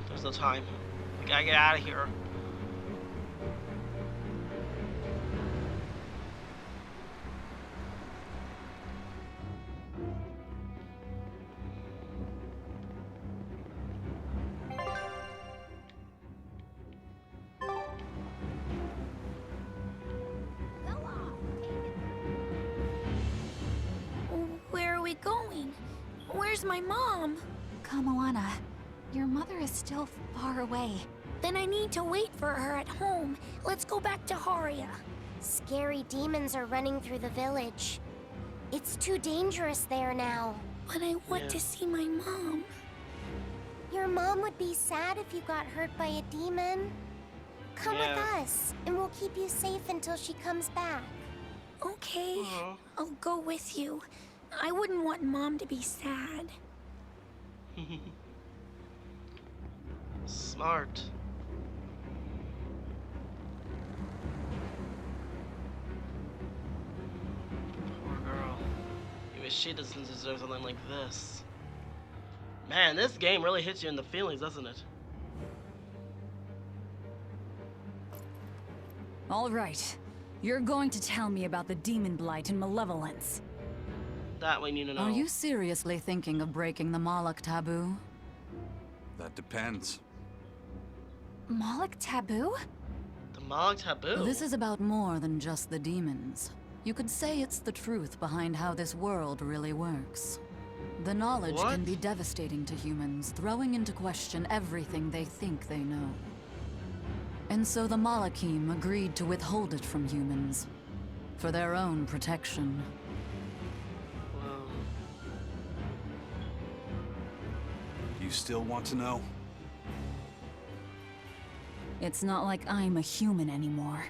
There's no time. We gotta get out of here. Where are we going? Where's my mom? Kamoana, your mother is still far away. Then I need to wait for her at home. Let's go back to Haria. Scary demons are running through the village. It's too dangerous there now. But I want to see my mom. Your mom would be sad if you got hurt by a demon. Come with us, and we'll keep you safe until she comes back. Okay, I'll go with you. I wouldn't want Mom to be sad. Smart. Poor girl. Even she doesn't deserve something like this. Man, this game really hits you in the feelings, doesn't it? All right. You're going to tell me about the Deamonblight and malevolence. That we need to know. Are you seriously thinking of breaking the Moloch taboo? That depends. Moloch taboo? The Moloch taboo? This is about more than just the demons. You could say it's the truth behind how this world really works. The knowledge can be devastating to humans, throwing into question everything they think they know. And so the Malachim agreed to withhold it from humans, for their own protection. You still want to know? It's not like I'm a human anymore.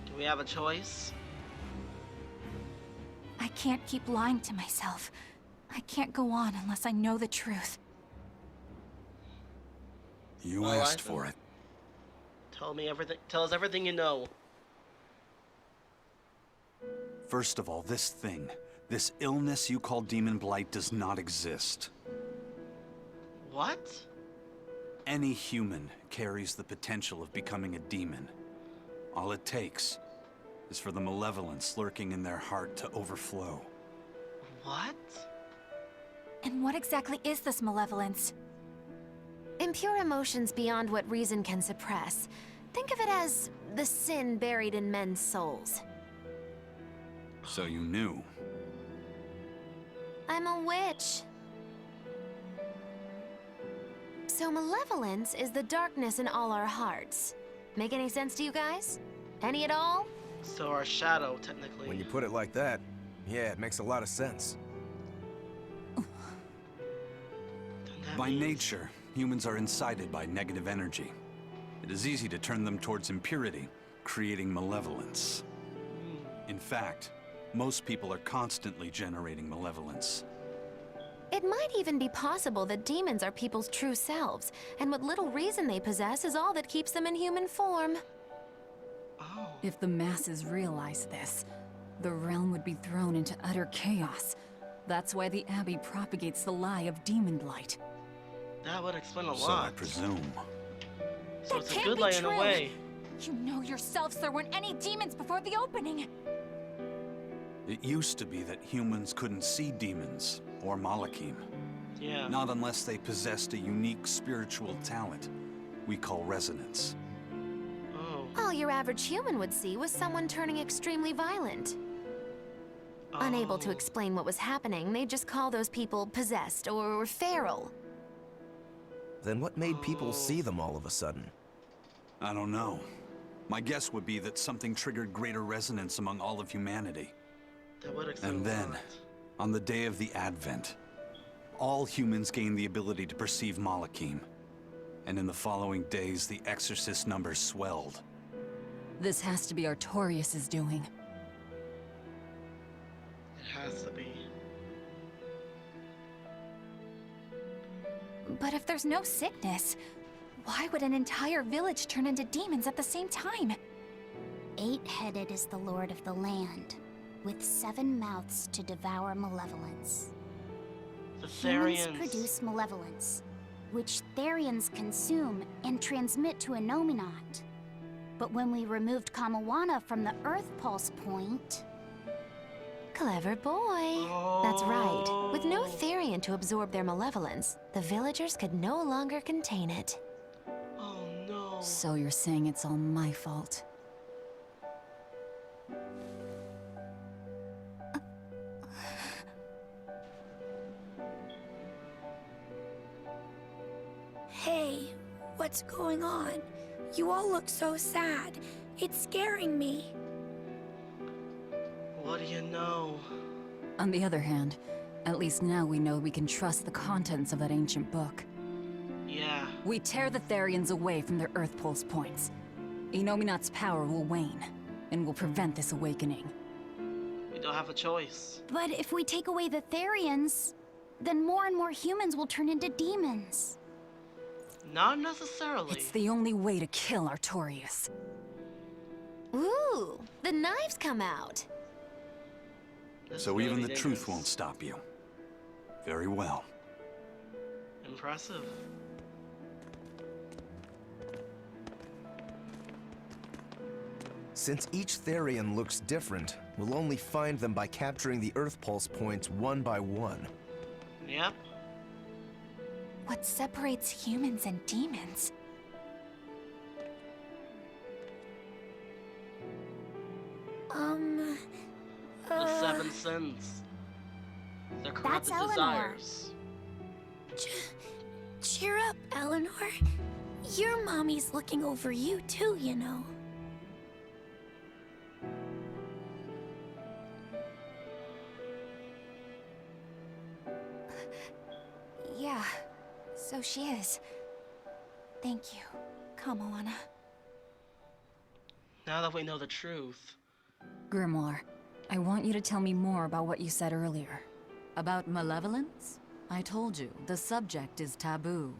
Do we have a choice? I can't keep lying to myself. I can't go on unless I know the truth. You asked for it. Tell me everything. Tell us everything you know. First of all, this thing, this illness you call Deamonblight does not exist. What? Any human carries the potential of becoming a demon. All it takes is for the malevolence lurking in their heart to overflow. What? And what exactly is this malevolence? Impure emotions beyond what reason can suppress. Think of it as the sin buried in men's souls. So you knew. I'm a witch. So malevolence is the darkness in all our hearts. Make any sense to you guys? Any at all? So our shadow, technically. When you put it like that, yeah, it makes a lot of sense. By nature, humans are incited by negative energy. It is easy to turn them towards impurity, creating malevolence. In fact, most people are constantly generating malevolence. It might even be possible that demons are people's true selves, and what little reason they possess is all that keeps them in human form. Oh. If the masses realize this, the realm would be thrown into utter chaos. That's why the Abbey propagates the lie of Deamonblight. That would explain a lot. So I presume. So it's a can't good be lie in a true. way. You know yourselves there weren't any demons before the opening. It used to be that humans couldn't see demons or Malachim. Yeah. Not unless they possessed a unique spiritual talent we call resonance. Oh. All your average human would see was someone turning extremely violent. Unable to explain what was happening, they just call those people possessed or feral. Then what made people see them all of a sudden? I don't know. My guess would be that something triggered greater resonance among all of humanity. That would explain And a then, lot. on the day of the Advent, all humans gained the ability to perceive Malachim. And in the following days, the exorcist numbers swelled. This has to be Artorias' doing. It has to be. But if there's no sickness, why would an entire village turn into demons at the same time? 8-headed is the lord of the land, with 7 mouths to devour malevolence. The Humans Therians. produce malevolence, which Therians consume and transmit to Innominat. But when we removed Kamawana from the Earth Pulse Point... Clever boy. That's right. With no Therian to absorb their malevolence, the villagers could no longer contain it. Oh no. So you're saying it's all my fault? Hey, what's going on? You all look so sad. It's scaring me. What do you know? On the other hand, at least now we know we can trust the contents of that ancient book. Yeah. We tear the Therians away from their Earth Pulse points. Innominat's power will wane, and will prevent this awakening. We don't have a choice. But if we take away the Therians, then more and more humans will turn into demons. Not necessarily. It's the only way to kill Artorias. Ooh, the knives come out. This So is even really the truth dangerous. won't stop you. Very well. Impressive. Since each Therian looks different, we'll only find them by capturing the Earth Pulse points one by one. Yep. What separates humans and demons? The 7 sins. The corrupted Eleanor. desires. Cheer up, Eleanor. Your mommy's looking over you too, you know. Yeah, so she is. Thank you, Kamawana. Now that we know the truth. Grimoire, I want you to tell me more about what you said earlier. About malevolence? I told you, the subject is taboo.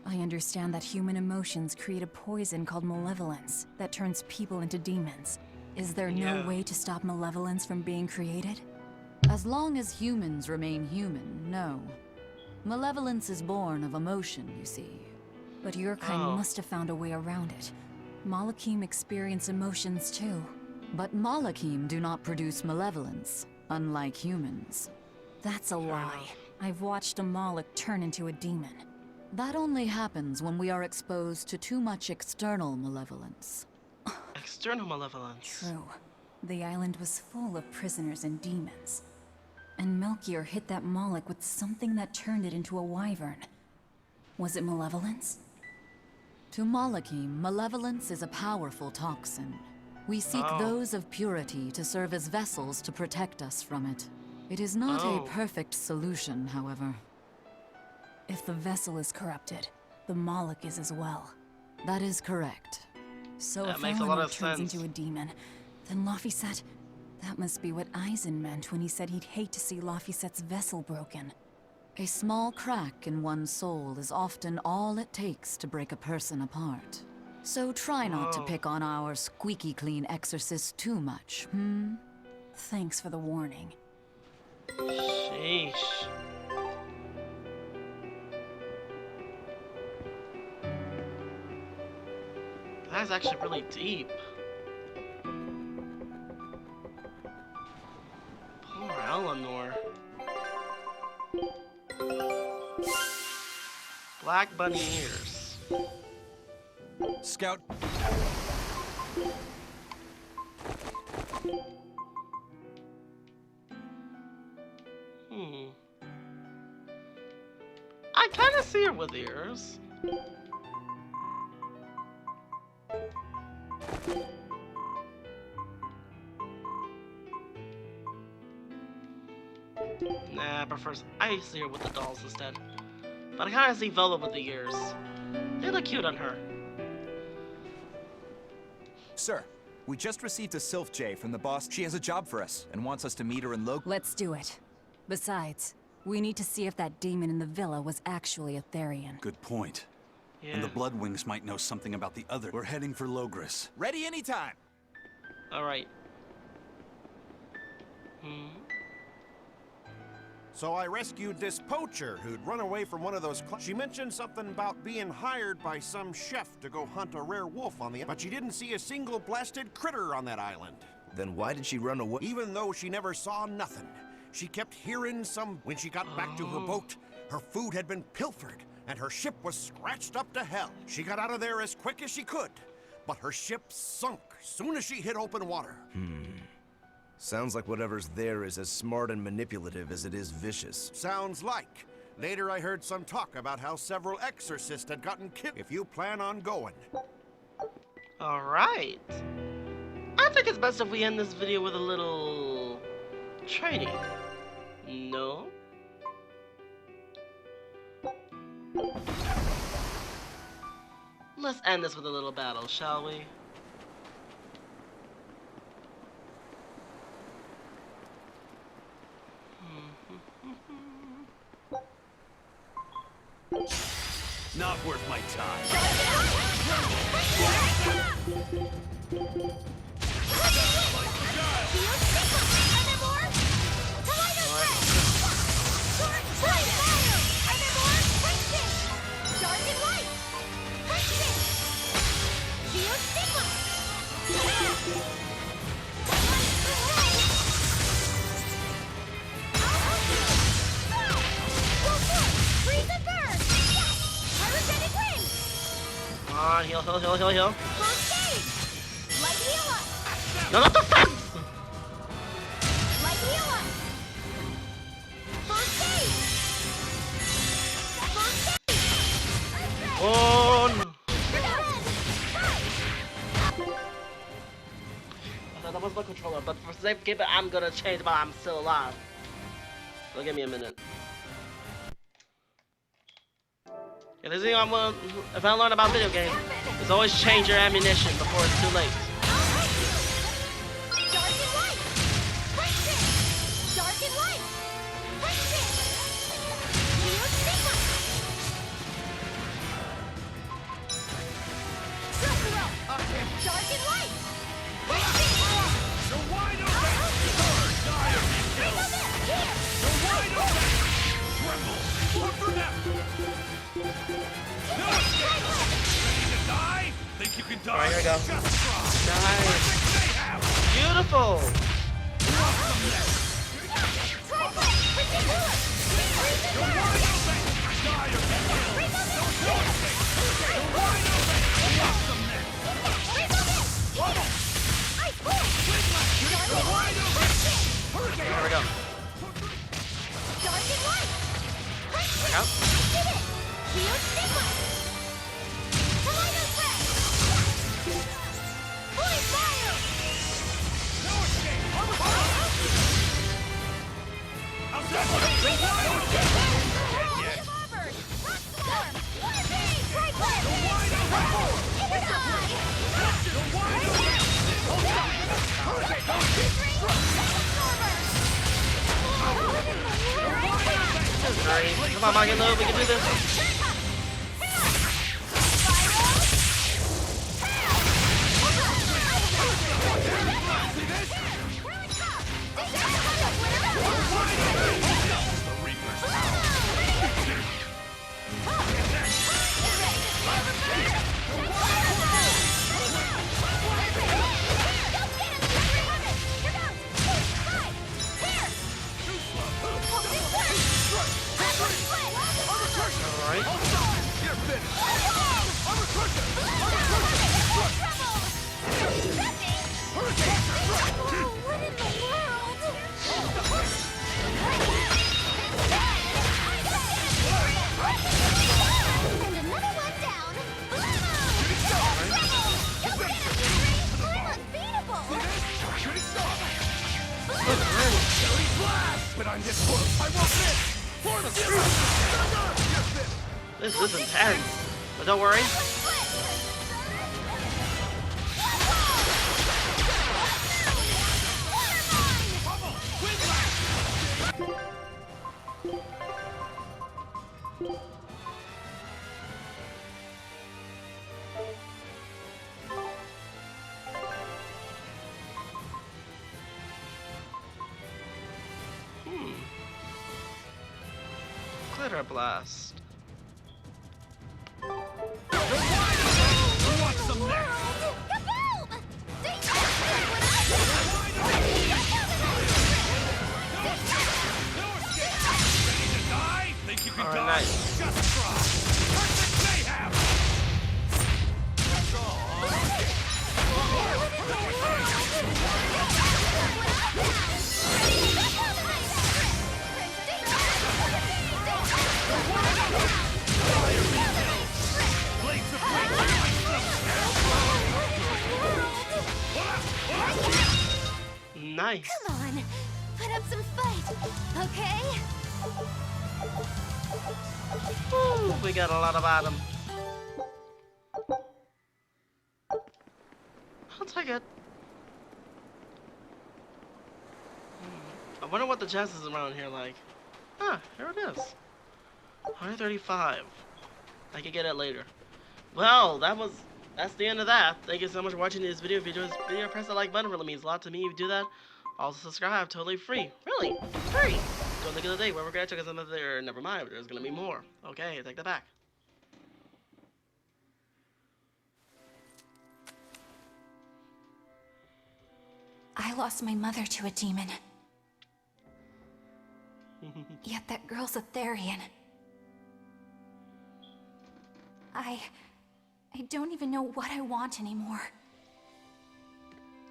I understand that human emotions create a poison called malevolence that turns people into demons. Is there no way to stop malevolence from being created? As long as humans remain human, no. Malevolence is born of emotion, you see. But your kind must have found a way around it. Malachim experience emotions too. But Malachim do not produce malevolence, unlike humans. That's a lie. I've watched a Malak turn into a demon. That only happens when we are exposed to too much external malevolence. External malevolence. True. The island was full of prisoners and demons. And Melchior hit that Malak with something that turned it into a wyvern. Was it malevolence? To Malachim, malevolence is a powerful toxin. We seek those of purity to serve as vessels to protect us from it. It is not a perfect solution, however. If the vessel is corrupted, the Moloch is as well. That is correct. So That if makes a lot Eleanor of turns sense. into a demon, then Laphicet... That must be what Eisen meant when he said he'd hate to see Laphicet's vessel broken. A small crack in one's soul is often all it takes to break a person apart. So try not to pick on our squeaky clean exorcist too much, Thanks for the warning. Sheesh. That's actually really deep. Poor Eleanor. Black bunny ears. Scout. I kind of see her with ears. Nah, I prefer. I see her with the dolls instead. But I kind of see Velvet with the ears. They look cute on her. Sir, we just received a Sylph J from the boss. She has a job for us and wants us to meet her in Let's do it. Besides, we need to see if that demon in the villa was actually a Therian. Good point. Yeah. And the Bloodwings might know something about the other. We're heading for Logris. Ready anytime. Alright. So I rescued this poacher who'd run away from one of those She mentioned something about being hired by some chef to go hunt a rare wolf on the... But she didn't see a single blasted critter on that island. Then why did she run away? Even though she never saw nothing. She kept hearing some... When she got back to her boat, her food had been pilfered, and her ship was scratched up to hell. She got out of there as quick as she could, but her ship sunk soon as she hit open water. Sounds like whatever's there is as smart and manipulative as it is vicious. Sounds like. Later I heard some talk about how several exorcists had gotten killed. If you plan on going. Alright. I think it's best if we end this video with a little training. No? Let's end this with a little battle, shall we? Not worth my time. Come on, heal, heal, heal, heal, heal. First aid! Light heal up! No, not the fuck! Light heal up! First aid! First aid! Oh, no. I thought that was my controller, but for safekeeping, I'm gonna change while I'm still alive. So give me a minute. Yeah, this thing if I learn about video games, is always change your ammunition before it's too late. Dark and light! French it! Dark and light! French it! Neo Sigma! Silver Rope! Dark and light! French it! You're wide open! Die or be killed! Here! You're wide open! Tremble! Look for them! No escape! Ready to die? Think you can die? Alright, here we go. Just try! Nice. They have! Beautiful! You're wide open! Die or be killed! No escape! You're wide open! Watch them next! You're wide open! Here we go. Dark and light! Back out. Did it! Neo Sigma! Tornado Threat! Holy fire! on, Magalu, we can do this. This is intense, but don't worry. Glitter blast. Alright, nice. Nice. Come on, put up some fight, okay? Woo, we got a lot of items. I'll take it. I wonder what the chest is around here like. Ah, here it is. 135. I can get it later. Well, that's the end of that. Thank you so much for watching this video. If you enjoyed this video, press the like button. It really means a lot to me if you do that. Also subscribe, totally free. Really, free. Go look at the day where we're gonna check out some of there. Never mind, there's gonna be more. Okay, take that back. I lost my mother to a demon. Yet that girl's a Therian. I don't even know what I want anymore.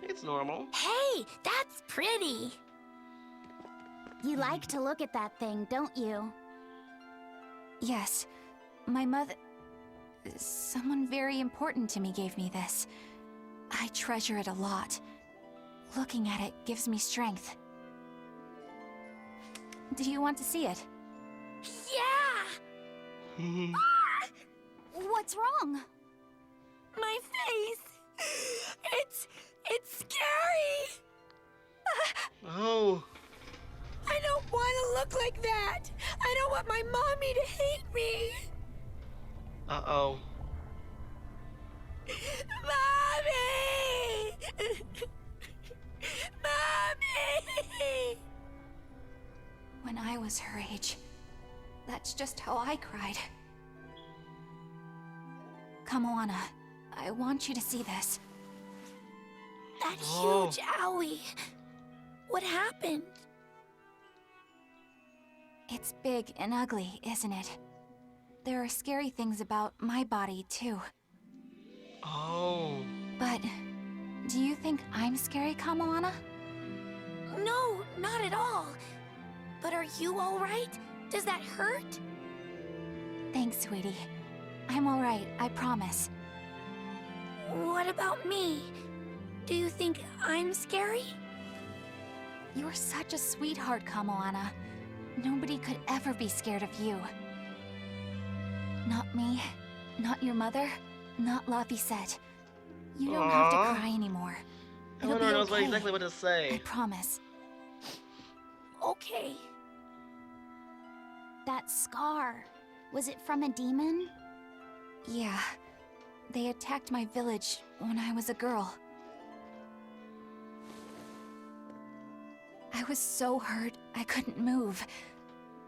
It's normal. Hey, that's pretty. You like to look at that thing, don't you? Yes, my mother... Someone very important to me gave me this. I treasure it a lot. Looking at it gives me strength. Do you want to see it? Yeah! What's wrong? My face! It's scary! Oh. I don't want to look like that! I don't want my mommy to hate me! Uh-oh. Mommy! Mommy! When I was her age, that's just how I cried. Kamoana, I want you to see this. That huge owie. What happened? It's big and ugly, isn't it? There are scary things about my body, too. Oh. But, do you think I'm scary, Kamoana? No, not at all. But are you alright? Does that hurt? Thanks, sweetie. I'm alright, I promise. What about me? Do you think I'm scary? You're such a sweetheart, Kamoana. Nobody could ever be scared of you. Not me, not your mother, not Laphicet. You don't have to cry anymore. It'll be knows okay. exactly what to say. I promise. Okay. that scar? Was it from a demon? Yeah. They attacked my village when I was a girl. I was so hurt I couldn't move.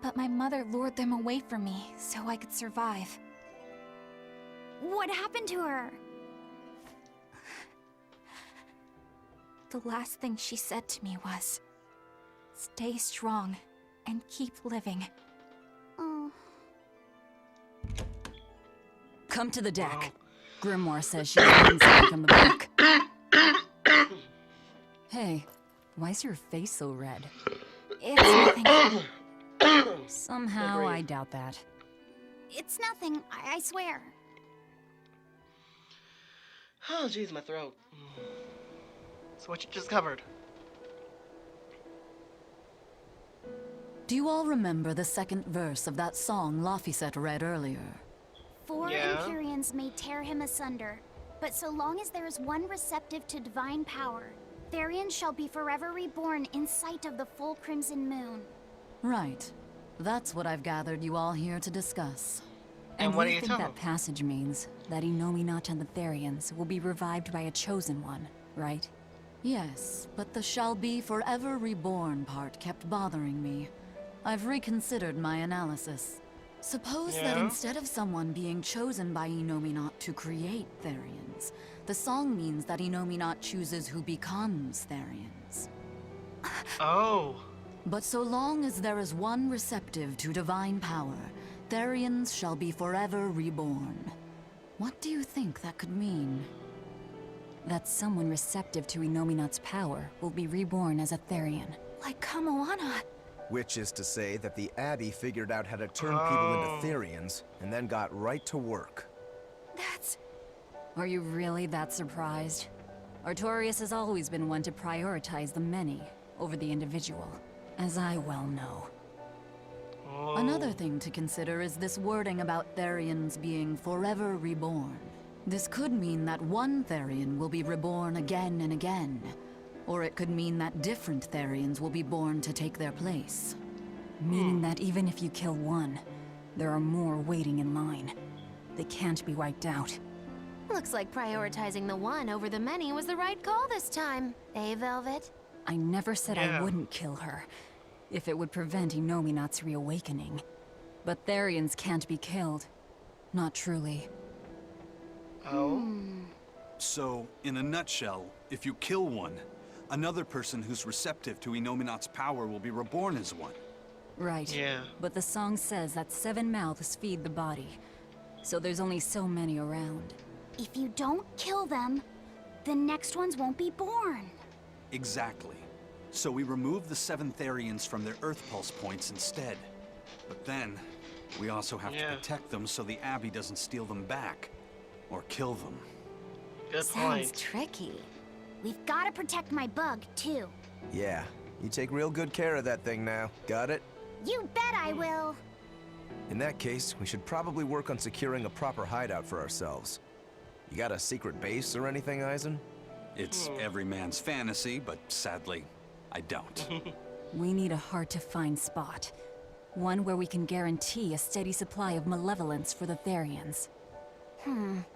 But my mother lured them away from me so I could survive. What happened to her? The last thing she said to me was, "Stay strong and keep living." Oh. Come to the deck. Grimoire says she's inside from the back. Hey, why's your face so red? It's nothing. Somehow, I doubt that. It's nothing, I swear. Oh, jeez, my throat. So what you just covered? Do you all remember the second verse of that song Laphicet read earlier? 4 Empyreans may tear him asunder, but so long as there is one receptive to divine power, Therian shall be forever reborn in sight of the full crimson moon. Right. That's what I've gathered you all here to discuss. And what do you you think tell that them? passage means? That Innominat and the Therians will be revived by a chosen one, right? Yes, but the shall be forever reborn part kept bothering me. I've reconsidered my analysis. Suppose that instead of someone being chosen by Innominat to create Therians, the song means that Innominat chooses who becomes Therians. Oh. But so long as there is one receptive to divine power, Therians shall be forever reborn. What do you think that could mean? That someone receptive to Innominat's power will be reborn as a Therian. Like Kamoana. Which is to say that the Abbey figured out how to turn people into Therians, and then got right to work. That's... Are you really that surprised? Artorias has always been one to prioritize the many over the individual, as I well know. Another thing to consider is this wording about Therians being forever reborn. This could mean that one Therian will be reborn again and again, or it could mean that different Therians will be born to take their place. Meaning that even if you kill one, there are more waiting in line. They can't be wiped out. Looks like prioritizing the one over the many was the right call this time, eh, Velvet? I never said I wouldn't kill her, if it would prevent Innominat's reawakening. But Therians can't be killed. Not truly. Oh? So, in a nutshell, if you kill one, another person who's receptive to Innominat's power will be reborn as one. Right. Yeah. But the song says that 7 mouths feed the body, so there's only so many around. If you don't kill them, the next ones won't be born. Exactly. So we remove the 7 Therians from their Earth Pulse points instead. But then, we also have to protect them so the Abbey doesn't steal them back. Or kill them. Good Sounds tricky. We've got to protect my bug, too. Yeah, you take real good care of that thing now. Got it? You bet I will. In that case, we should probably work on securing a proper hideout for ourselves. You got a secret base or anything, Eisen? It's every man's fantasy, but sadly, I don't. We need a hard-to-find spot. One where we can guarantee a steady supply of malevolence for the Therians.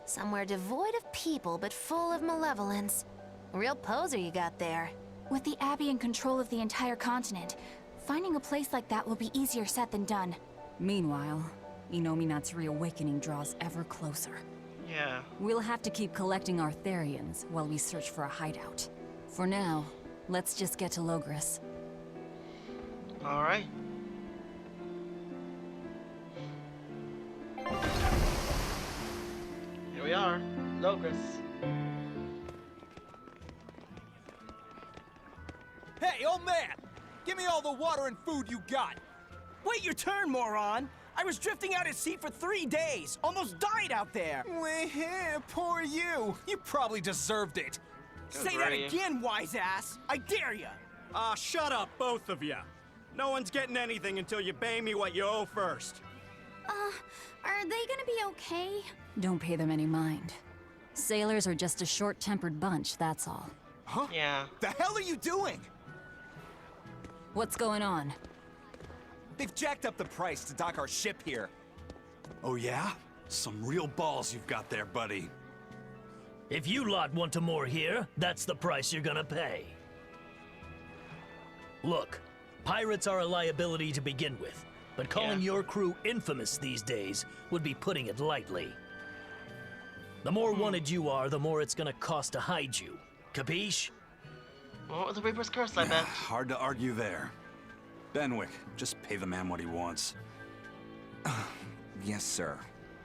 Somewhere devoid of people but full of malevolence. Real poser you got there. With the Abbey in control of the entire continent, finding a place like that will be easier said than done. Meanwhile, Innominat's reawakening draws ever closer. Yeah. We'll have to keep collecting our Therians while we search for a hideout. For now, let's just get to Logris. Alright. Here we are. Logris. Hey, old man! Give me all the water and food you got! Wait your turn, moron! I was drifting out at sea for 3 days! Almost died out there! Poor you! You probably deserved it! Say that again, wise ass! I dare ya! Shut up, both of you! No one's getting anything until you pay me what you owe first. Are they gonna be okay? Don't pay them any mind. Sailors are just a short-tempered bunch, that's all. Huh? Yeah. The hell are you doing? What's going on? They've jacked up the price to dock our ship here. Oh yeah? Some real balls you've got there, buddy. If you lot want to moor here, that's the price you're gonna pay. Look, pirates are a liability to begin with, but calling your crew infamous these days would be putting it lightly. The more wanted you are, the more it's gonna cost to hide you. Capiche? Well, the Reaper's curse, I bet. Hard to argue there. Benwick, just pay the man what he wants. Yes, sir.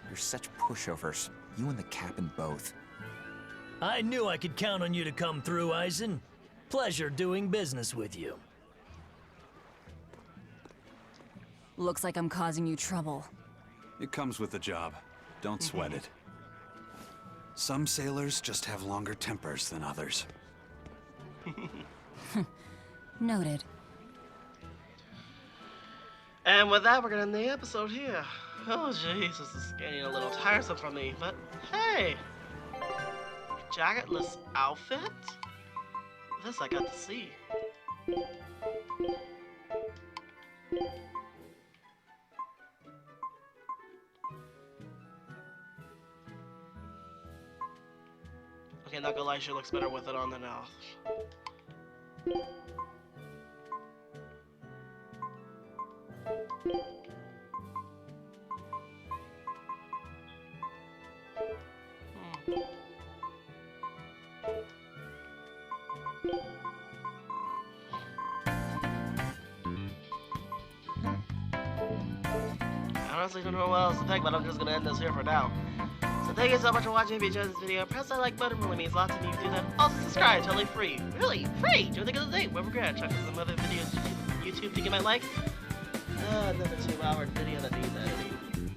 You're such pushovers. You and the captain both. I knew I could count on you to come through, Eisen. Pleasure doing business with you. Looks like I'm causing you trouble. It comes with the job. Don't sweat it. Some sailors just have longer tempers than others. Noted. And with that, we're gonna end the episode here. Oh jeez, this is getting a little tiresome for me, but hey! Jacketless outfit? This I got to see. Okay, not gonna lie, she looks better with it on than off. I honestly don't know what else to think, but I'm just gonna end this here for now. So thank you so much for watching. If you enjoyed this video, press that like button, really means lots of you to do that. Also subscribe, totally free. Really, free! Do you think of the day? Whoever grad, check out some other videos YouTube think you might like. Another 2-hour video that needs editing.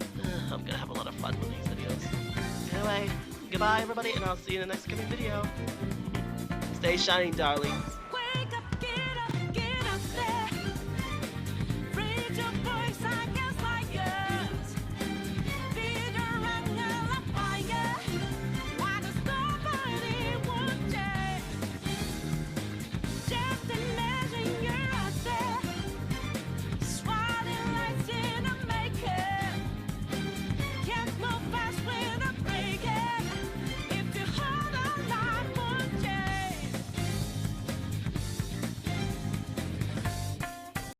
I'm gonna have a lot of fun with these videos. Anyway, goodbye everybody, and I'll see you in the next coming video. Stay shining, darlings.